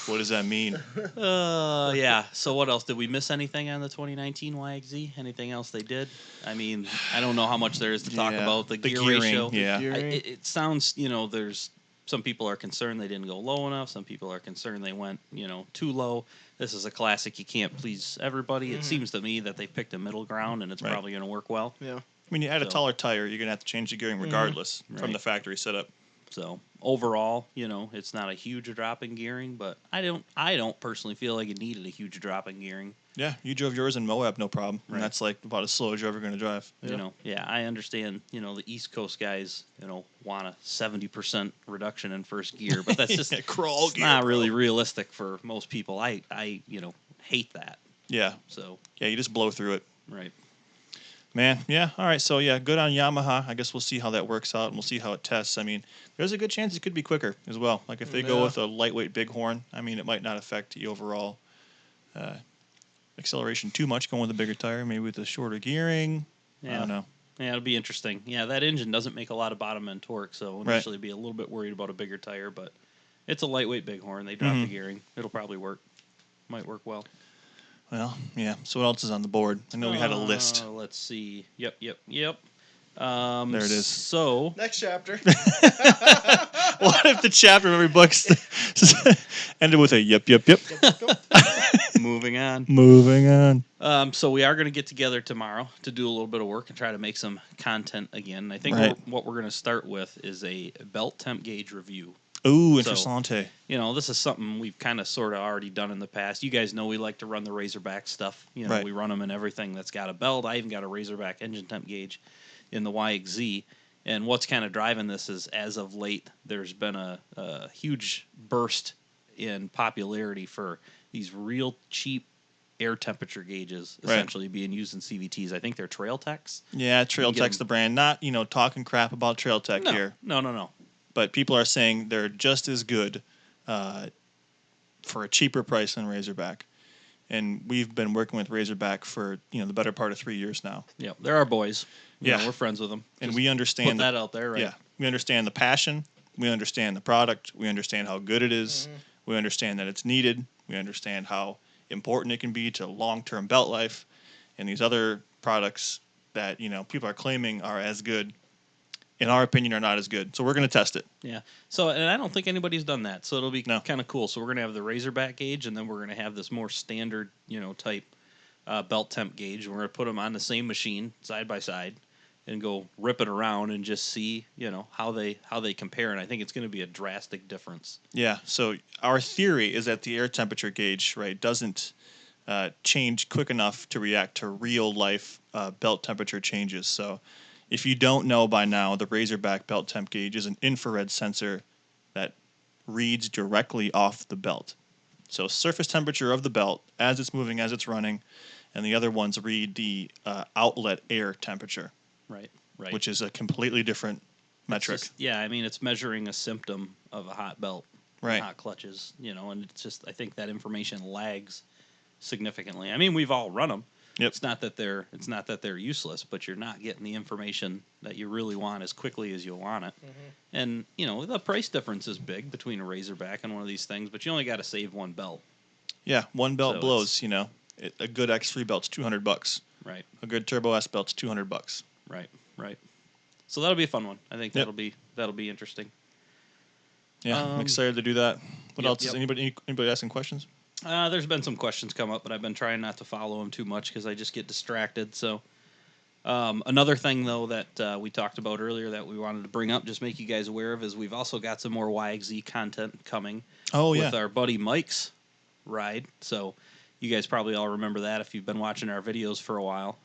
What does that mean? yeah. So what else? Did we miss anything on the 2019 YXZ? Anything else they did? I mean, I don't know how much there is to talk Yeah, about. The gear gearing, ratio. yeah. It sounds, there's some people are concerned they didn't go low enough. Some people are concerned they went, too low. This is a classic. You can't please everybody. It seems to me that they picked a middle ground, and it's Right. probably going to work well. Yeah. I mean, you add a So- taller tire, you're gonna have to change the gearing regardless from Right. the factory setup. So overall, it's not a huge drop in gearing, but I don't personally feel like it needed a huge drop in gearing. Yeah, you drove yours in Moab, no problem. Right. And that's like about as slow as you're ever gonna drive. Yeah, I understand. The East Coast guys, want a 70% reduction in first gear, but that's just crawl it's gear, not bro. really realistic for most people. I hate that. Yeah, So yeah, you just blow through it. right. Man, yeah, all right. So yeah, good on Yamaha. I guess we'll see how that works out, and we'll see how it tests. I mean, there's a good chance it could be quicker as well. Like if they go Yeah. with a lightweight bighorn, I mean, it might not affect the overall acceleration too much going with a bigger tire. Maybe with a shorter gearing. I Yeah. don't know. Yeah, it'll be interesting. Yeah, that engine doesn't make a lot of bottom end torque, so Right. initially be a little bit worried about a bigger tire, but it's a lightweight bighorn. They drop the gearing. It'll probably work. Might work well. Well, yeah. So what else is on the board? I know we had a list. Let's see. Yep. There it is. So Next chapter. What if the chapter of every book ended with a yep. moving on. Moving on. So we are going to get together tomorrow to do a little bit of work and try to make some content again. I think Right. what we're going to start with is a belt temp gauge review. Ooh, So- interessante. This is something we've kind of sort of already done in the past. You guys know we like to run the Razorback stuff. Right. We run them in everything that's got a belt. I even got a Razorback engine temp gauge. in the YXZ. And what's kind of driving this is, as of late, there's been a huge burst in popularity for these real cheap air temperature gauges essentially being used in CVTs. I think they're Trail Techs. Yeah, Trail Tech's the brand. Not, talking crap about Trail Tech here. No. But people are saying they're just as good for a cheaper price than Razorback. And we've been working with Razorback for, the better part of 3 years now. Yeah, they're our boys. Yeah. We're friends with them. And Just we understand put that out there, right? Yeah. We understand the passion. We understand the product. We understand how good it is. We understand that it's needed. We understand how important it can be to long-term belt life. And these other products that, people are claiming are as good, in our opinion, are not as good. So we're going to test it. Yeah. So, and I don't think anybody's done that. So it'll be No. kind of cool. So we're going to have the Razorback gauge, and then we're going to have this more standard, type belt temp gauge. We're going to put them on the same machine side by side and go rip it around and just see, how they compare. And I think it's going to be a drastic difference. Yeah. So our theory is that the air temperature gauge, right, doesn't change quick enough to react to real life belt temperature changes. So if you don't know by now, the Razorback belt temp gauge is an infrared sensor that reads directly off the belt. So surface temperature of the belt as it's moving, as it's running, and the other ones read the outlet air temperature. Right. Which is a completely different metric. It's measuring a symptom of a hot belt, right? Hot clutches, and it's just, I think that information lags significantly. I mean, we've all run them. Yep. It's not that they're useless, but you're not getting the information that you really want as quickly as you want it. And the price difference is big between a Razorback and one of these things, but you only got to save one belt. Yeah, one belt blows. A good X3 belt's $200. Right. A good Turbo S belt's $200. Right. So that'll be a fun one. I think that'll be interesting. Yeah, I'm excited to do that. What else? Yep. Is anybody asking questions? There's been some questions come up, but I've been trying not to follow them too much because I just get distracted. So another thing, though, that we talked about earlier that we wanted to bring up, just make you guys aware of, is we've also got some more YXZ content coming with our buddy Mike's ride. So you guys probably all remember that if you've been watching our videos for a while.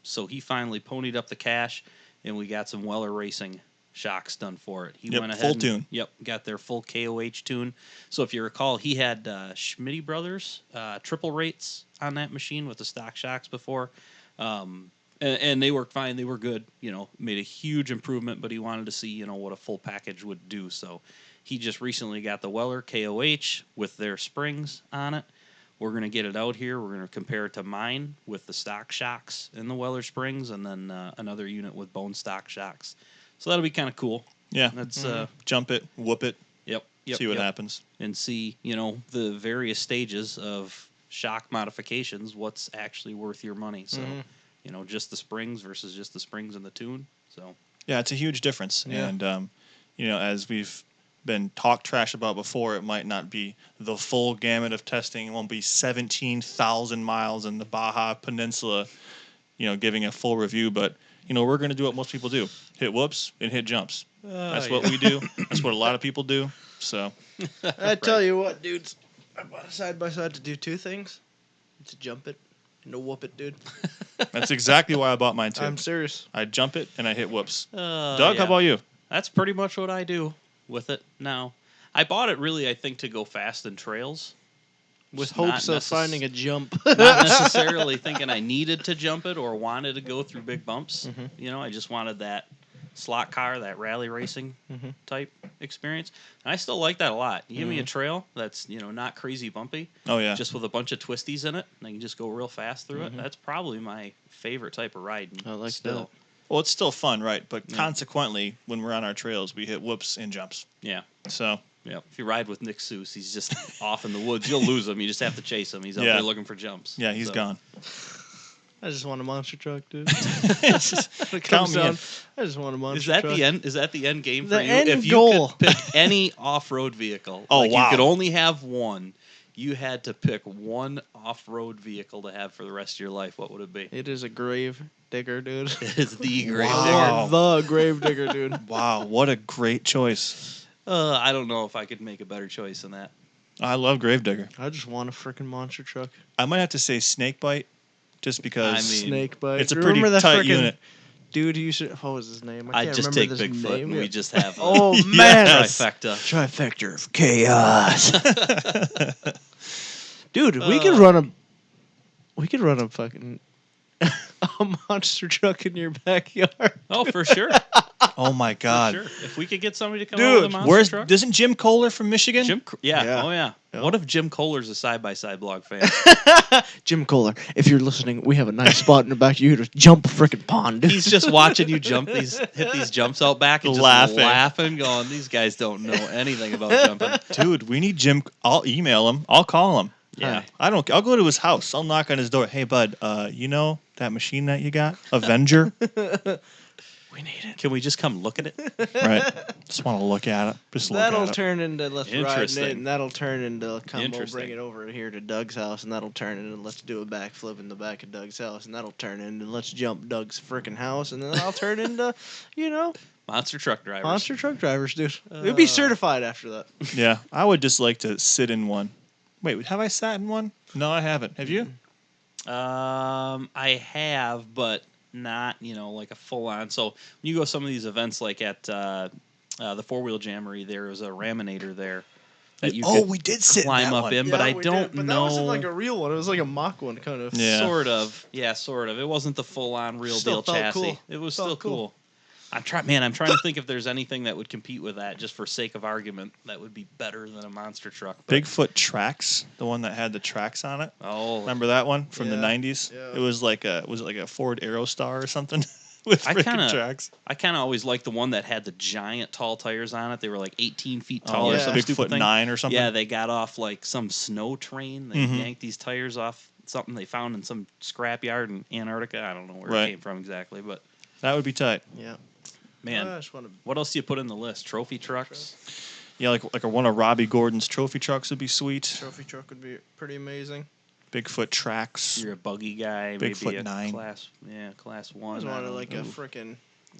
So he finally ponied up the cash, and we got some Weller Racing shocks done for it. He went ahead full tune. Got their full KOH tune. So if you recall, he had Schmitty Brothers triple rates on that machine with the stock shocks before. And they worked fine. They were good. Made a huge improvement, but he wanted to see, what a full package would do. So he just recently got the Weller KOH with their springs on it. We're going to get it out here. We're going to compare it to mine with the stock shocks and the Weller springs, and then another unit with bone stock shocks. So that'll be kind of cool. Yeah. Let's jump it, whoop it. Yep. See what happens. And see, the various stages of shock modifications, what's actually worth your money. So, just the springs versus just the springs and the tune. So yeah, it's a huge difference. Yeah. And, as we've been talked trash about before, it might not be the full gamut of testing. It won't be 17,000 miles in the Baja Peninsula, giving a full review. But, we're going to do what most people do. Hit whoops and hit jumps. That's what we do. That's what a lot of people do. So I tell you what, dudes, I bought a side-by-side to do two things. To jump it and to whoop it, dude. that's exactly why I bought mine, too. I'm serious. I jump it and I hit whoops. Doug, how about you? That's pretty much what I do with it now. I bought it really, I think, to go fast in trails. With hopes of finding a jump. Not necessarily thinking I needed to jump it or wanted to go through big bumps. I just wanted that slot car, that rally racing type experience. And I still like that a lot. You give me a trail that's, not crazy bumpy. Oh, yeah. Just with a bunch of twisties in it, and I can just go real fast through it. That's probably my favorite type of riding. I like still. that. Well, it's still fun, right? But consequently, when we're on our trails, we hit whoops and jumps. Yeah. So yeah, if you ride with Nick Seuss, he's just off in the woods. You'll lose him. You just have to chase him. He's out there looking for jumps. Yeah, he's gone. I just want a monster truck, dude. Count me in. I just want a monster Is that truck. the end? Is that the end game for The you? end If you goal. could pick any off-road vehicle, Oh, like wow. you could only have one. You had to pick one off-road vehicle to have for the rest of your life. What would it be? It is a grave digger, dude. It is the grave Wow. digger. The grave digger, dude. Wow, what a great choice. I don't know if I could make a better choice than that. I love Gravedigger. I just want a freaking monster truck. I might have to say Snakebite, just because Snakebite. it's a pretty Remember that tight frickin' unit. dude who used to, what was his name? I I'd can't just remember take this Bigfoot name. and we just have Oh, a man. trifecta. Trifecta of chaos. Dude, we could run a fucking a monster truck in your backyard. Oh, for sure. Oh my God. For sure. If we could get somebody to come Dude, over with a monster Where's truck. isn't Jim Kohler from Michigan? Yeah. Yeah. Oh, yeah. Yeah. What if Jim Kohler's a side-by-side blog fan? Jim Kohler, if you're listening, we have a nice spot in the back of you to jump a freaking pond. He's just watching you hit these jumps out back and just laughing, going, these guys don't know anything about jumping. Dude, we need Jim. I'll email him. I'll call him. Yeah. I'll go to his house. I'll knock on his door. Hey, bud, you know that machine that you got? Avenger? We need it. Can we just come look at it? Right. Just want to look at it. Just look That'll at it. turn into let's ride it, Interesting. and that'll turn into come we'll Interesting. bring it over here to Doug's house, and that'll turn into let's do a backflip in the back of Doug's house, and that'll turn into let's jump Doug's freaking house, and then I'll turn into Monster truck drivers. monster truck drivers, dude. We'll be certified after that. Yeah. I would just like to sit in one. Wait, have I sat in one? No, I haven't. Have you? I have, but not, like a full-on. So when you go to some of these events, like at the 4-Wheel Jamboree, there was a raminator there that you could we did sit climb up in, but I don't know. But that wasn't like a real one. It was like a mock one, kind of. Yeah. Sort of. Yeah, sort of. It wasn't the full-on real Still deal felt chassis. cool. It was Felt still cool. I'm trying to think if there's anything that would compete with that, just for sake of argument, that would be better than a monster truck. But, Bigfoot Tracks, the one that had the tracks on it. oh, Remember that one from the Yeah. 90s? Yeah. It was like a Ford Aerostar or something with I freaking kinda- tracks. I kind of always liked the one that had the giant tall tires on it. They were like 18 feet tall Oh, or yeah. some Bigfoot stupid thing. 9 or something. Yeah, they got off like some snow train. They Mhm. yanked these tires off something they found in some scrapyard in Antarctica. I don't know where Right. it came from exactly, but That would be tight. Yeah. man, I just want to. what else do you put in the list? Trophy trucks? Yeah, like one of Robbie Gordon's trophy trucks would be sweet. Trophy truck would be pretty amazing. Bigfoot Tracks. You're a buggy guy, Bigfoot maybe a 9. class 1. I just wanted don't like a know. freaking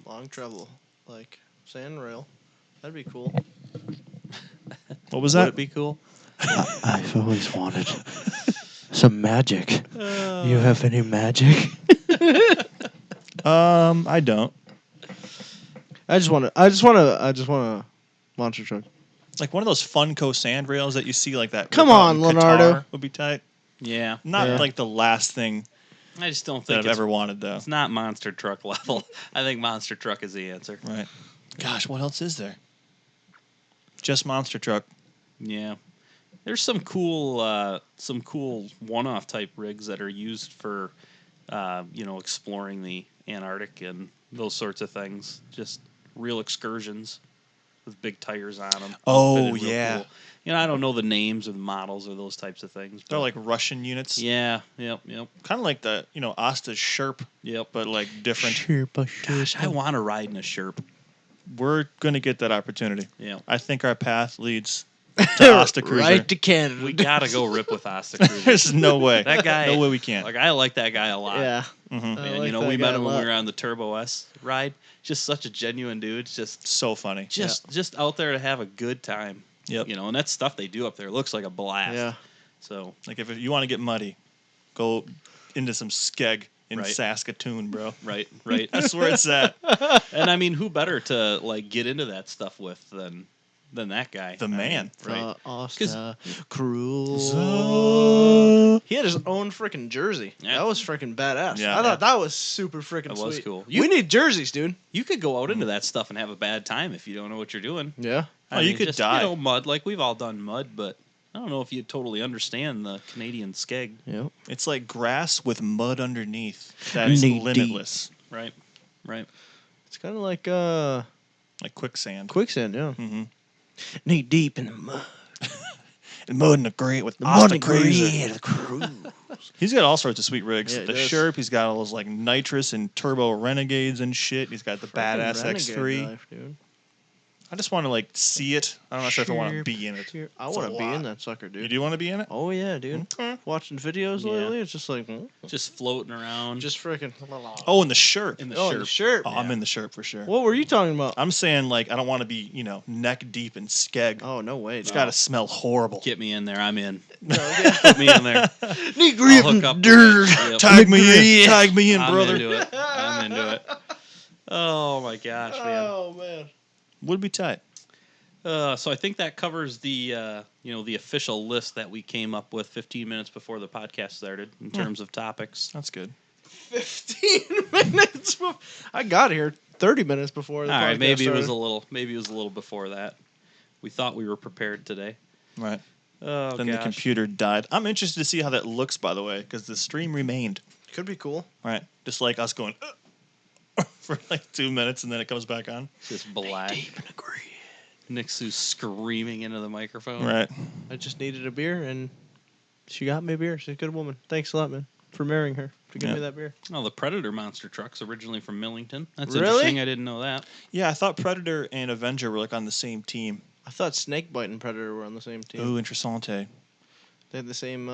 long travel, like sand rail. That'd be cool. What was Would that? it be cool? I've always wanted some magic. You have any magic? I don't. I just want a monster truck. Like one of those Funko sand rails that you see like that. Come rip out on, in Leonardo. Qatar would be tight. Yeah. Not Yeah. like the last thing I just don't that think I've it's ever wanted though. It's not monster truck level. I think monster truck is the answer. Right. Gosh, what else is there? Just monster truck. Yeah. There's some cool one-off type rigs that are used for, exploring the Antarctic and those sorts of things. Just real excursions with big tires on them. Oh, yeah. I don't know the names or the models or those types of things. They're but- like Russian units. yeah, yep. Kind of like the, Asta's Sherp, but like different. Gosh, I want to ride in a Sherp. We're going to get that opportunity. Yeah. I think our path leads to Asta Cruiser. Right to Canada. We gotta go rip with Asta Cruiser. There's no way. That guy. No way we can't. Like I like that guy a lot. Yeah. Mhm. And, I like that we guy met a him when lot. we were on the Turbo S ride. Just such a genuine dude. Just So funny. just out there to have a good time. Yep. And that stuff they do up there looks like a blast. Yeah. So Like if you want to get muddy, go into some skeg in Right. Saskatoon, bro. right. That's where it's at. And I mean, who better to like get into that stuff with than that guy? The man. Right. Asta Cruiser. So- He had his own freaking jersey. Yeah. That was freaking badass. Yeah. I thought that was super freaking That sweet. was cool. We need jerseys, dude. You could go out into that stuff and have a bad time if you don't know what you're doing. Yeah. Oh, you could just, die. Mud. Like we've all done mud, but I don't know if you totally understand the Canadian skeg. Yep. It's like grass with mud underneath. That is Knee deep. limitless. Right. It's kind of like Like quicksand. quicksand, yeah. Mm-hmm. Knee deep in the mud. And mud in the great with The mud Asta and Cruiser. Cruiser. He's got all sorts of sweet rigs. Yeah, he the does. Sherp, he's got all those like nitrous and turbo renegades and shit. He's got the badass X3. Life, dude. I just want to like see it. I'm not sure if I want to Sherp, be in it. Sherp. I It's a want to be lot. in that sucker, dude. You do want to be in it? Oh yeah, dude. Okay. Watching videos Yeah. lately, it's just like Just floating around. just freaking. Oh, in the Sherp. in the Oh, shirt. the shirt. Oh, I'm in the Sherp for sure. What were you talking about? I'm saying like I don't want to be, neck deep in skeg. Oh no way. It's dude. got to smell horrible. Get me in there. I'm in. No, yeah. Put me in there. Knee I'll hook up. dirt. Yep. Tag me in. Tag me in, I'm brother. into it. I'm into it. Oh my gosh, man. Oh man. Would be tight. So I think that covers the the official list that we came up with 15 minutes before the podcast started in terms of topics. That's good. 15 minutes. I got here 30 minutes before the All podcast right, maybe started. it was a little before that. We thought we were prepared today. Right. Oh, Then the computer died. I'm interested to see how that looks, by the way, because the stream remained. Could be cool. Right. Just like us going for like 2 minutes and then it comes back on. Just black. Nick Sue's screaming into the microphone. Right. I just needed a beer, and she got me a beer. She's a good woman. Thanks a lot, man, for marrying her, to give me that beer. Oh, the Predator monster truck's originally from Millington. That's Really? interesting. I didn't know that. Yeah, I thought Predator and Avenger were like on the same team. I thought Snakebite and Predator were on the same team. Ooh, interessante. They had the same,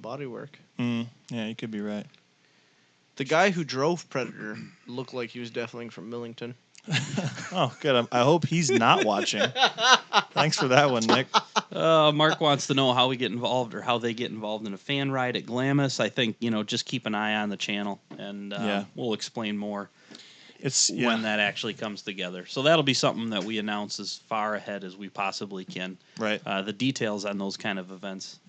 body work. Yeah, you could be right. The guy who drove Predator looked like he was definitely from Millington. Oh, good. I hope he's not watching. Thanks for that one, Nick. Mark wants to know how we get involved or how they get involved in a fan ride at Glamis. I think, just keep an eye on the channel, and we'll explain more when that actually comes together. So that'll be something that we announce as far ahead as we possibly can. Right. The details on those kind of events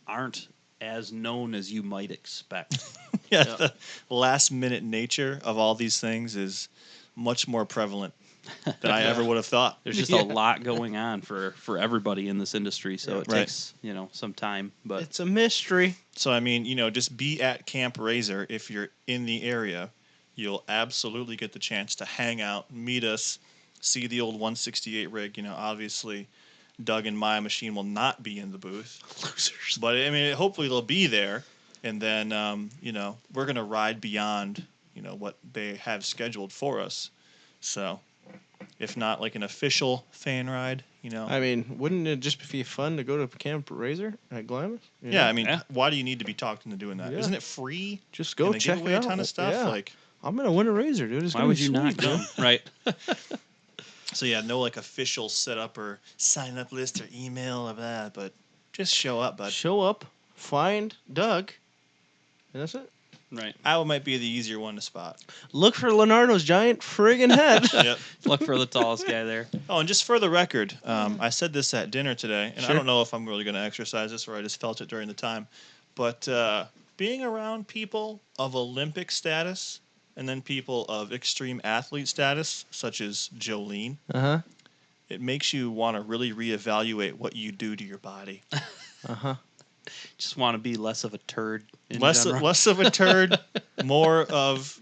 aren't as known as you might expect. The last-minute nature of all these things is much more prevalent than I ever would have thought. There's just a lot going on for everybody in this industry, so it takes some time. But it's a mystery. So I mean, just be at Camp RZR if you're in the area. You'll absolutely get the chance to hang out, meet us, see the old 168 rig. Obviously, Doug and my machine will not be in the booth. Losers. But I mean, hopefully they'll be there, and then we're gonna ride beyond what they have scheduled for us. So, if not like an official fan ride, I mean, wouldn't it just be fun to go to Camp RZR at Glamis? Yeah, I mean, why do you need to be talked into doing that? Yeah. Isn't it free? Just go they check give away it out. a ton of stuff. Yeah. Like, I'm gonna win a RZR, dude. It's why gonna would be you not sweet, dude. come? Right. so yeah, no like official setup or sign up list or email or that, but just show up, bud. Show up, find Doug, and that's it. Right. I might be the easier one to spot. Look for Leonardo's giant friggin' head. Yep. Look for the tallest guy there. Oh, and just for the record, I said this at dinner today, and I don't know if I'm really going to exercise this or I just felt it during the time, but being around people of Olympic status and then people of extreme athlete status, such as Jolene, it makes you want to really reevaluate what you do to your body. Just want to be less of a turd. Less of a turd, more of,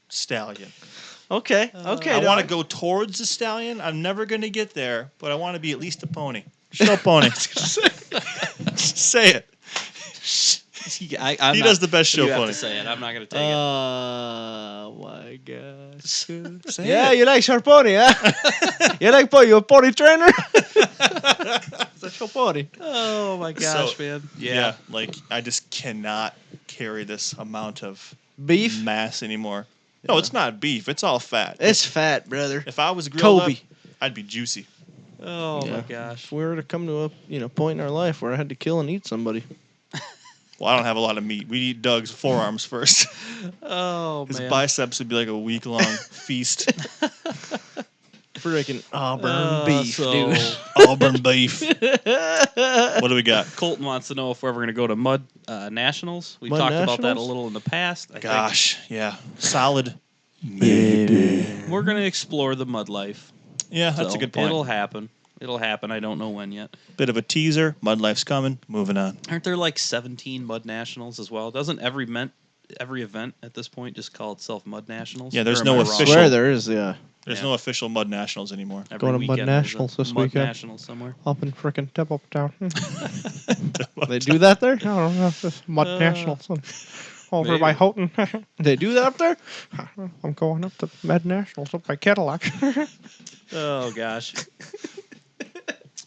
stallion. Okay. I want to go towards the stallion. I'm never going to get there, but I want to be at least a pony. Show pony. Say it. He does the best show you pony. Have to say it. I'm not going to take it. Oh my gosh. Say yeah, it. you like short pony, huh? You like pony? You a pony trainer? It's a short pony. Oh my gosh, man. Yeah, like I just cannot carry this amount of Beef? mass anymore. No, it's not beef. It's all fat. It's fat, brother. If I was grilled Kobe. up, I'd be juicy. Oh Yeah. my gosh. If we were to come to a point in our life where I had to kill and eat somebody. Well, I don't have a lot of meat. We eat Doug's forearms first. Oh His man. biceps would be like a week-long feast. Freaking Auburn beef, dude. Auburn beef. What do we got? Colton wants to know if we're ever going to go to Mud Nationals. We Mud talked about that a Nationals? little in the past. I Gosh, yeah. Solid. Maybe. think we're going to explore the mud life. Yeah, that's So a good point. It'll happen. I don't know when yet. Bit of a teaser. Mud Life's coming. Moving on. Aren't there like 17 Mud Nationals as well? Doesn't every event at this point just call itself Mud Nationals? Yeah, there's Or am no I wrong? official- Swear there is, yeah. There's Yeah. no official Mud Nationals anymore. Every Going to Mud weekend there's a Nationals this Mud weekend. Nationals somewhere. Up in frickin' Templetown. They do that there? I don't know. Just Mud Nationals. Over maybe. by Houghton. They do that up there? I'm going up to Mud Nationals up by Cadillac. Oh gosh.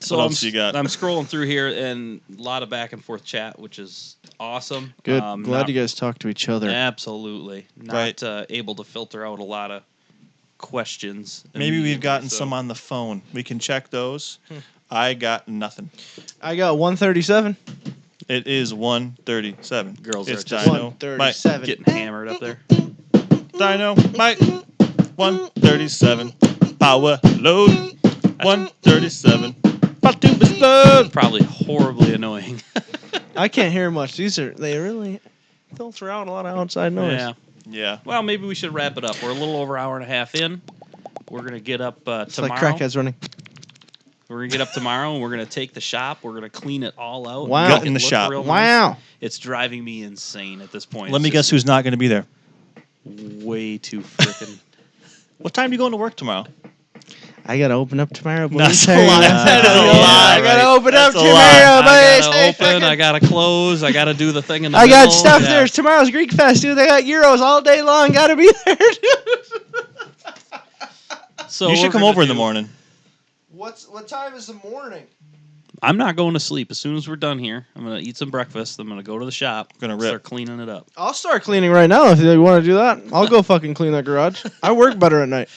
So What else you got? I'm scrolling through here and a lot of back and forth chat, which is awesome. Good. Not- Glad you guys talk to each other. Absolutely. Not Right. Able to filter out a lot of questions. Maybe we've immediately, gotten so- some on the phone. We can check those. I got nothing. I got 137. It is 1:37. Girls it's are just Dino. Mike. 137. getting hammered up there. Dino. Mike. 137. Power load. 137. About to explode. Probably horribly annoying. I can't hear much. They really filter out a lot of outside noise. Yeah. Yeah. Well, maybe we should wrap it up. We're a little over an hour and a half in. We're going to get up It's tomorrow. like crackheads running. We're going to get up tomorrow, and we're going to take the shop. We're going to clean it all out. Wow. Make Gut it in the look shop. real nice. Wow. It's driving me insane at this point. Let me It's guess who's not going to be there. just way too freaking... What time do you go into work tomorrow? I gotta open up tomorrow, boys. That's a lie. That is a lie. I gotta open up That's a tomorrow, I boys. gotta open, I gotta close, I gotta do the thing in the I got middle. stuff Yeah. there. Tomorrow's Greek Fest, dude. They got gyros all day long. Gotta be there, dude. So You should we're come gonna over in the do- morning. What time is the morning? I'm not going to sleep. As soon as we're done here, I'm gonna eat some breakfast. I'm gonna go to the shop. Gonna rip. Start cleaning it up. I'll start cleaning right now if you want to do that. I'll go fucking clean that garage. I work better at night.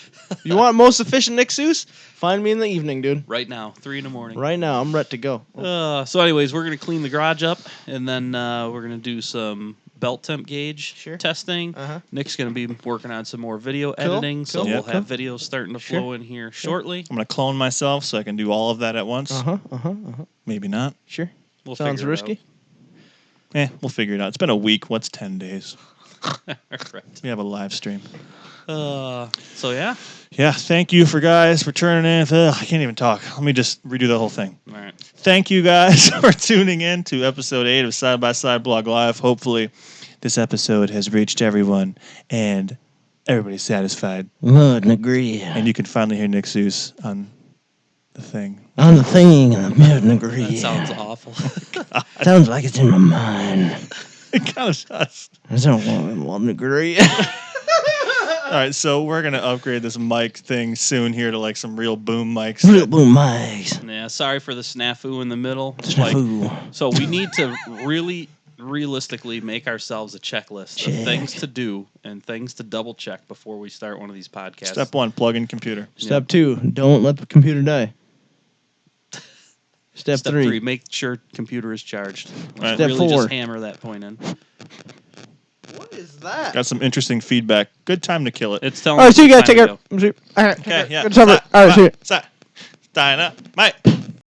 You want most efficient Nick Seuss? Find me in the evening, dude. Right now, 3 in the morning. Right now, I'm ready to go. So, anyways, we're gonna clean the garage up, and then we're gonna do some belt temp gauge Sure. testing. Uh-huh. Nick's gonna be working on some more video editing, so cool, we'll yeah. have videos starting to Sure. flow in here shortly. I'm going to clone myself so I can do all of that at once. Maybe not. Sure. We'll Sounds figure it risky. We'll figure it out. It's been a week. What's 10 days? out. Right. We have a live stream. So yeah. Yeah, thank you for guys for turning in. Ugh, I can't even talk. Let me just redo the whole thing. All right. Thank you guys for tuning in to episode 8 of Side by Side Blog Live. Hopefully, this episode has reached everyone and everybody's satisfied. Would agree. And you can finally hear Nick Seuss on the thing. On the thing, and I wouldn't agree. That sounds awful. Sounds like it's in my mind. It kind of does. I don't want to agree. All right, so we're going to upgrade this mic thing soon here to like some real boom mics. Real boom mics. Yeah. Sorry for the snafu in the middle. Snafu. So we need to really realistically make ourselves a checklist Check. of things to do and things to double check before we start one of these podcasts. Step 1, plug in computer. Step 2, don't let the computer die. Step 3, make sure computer is charged. Right. Step Really 4. just hammer that point in. What is that? Got some interesting feedback. Good time to kill it. It's telling All right, us see you guys. time Take to care. go. All right. Okay, yeah. Good summer. All right, see you. Dynamite.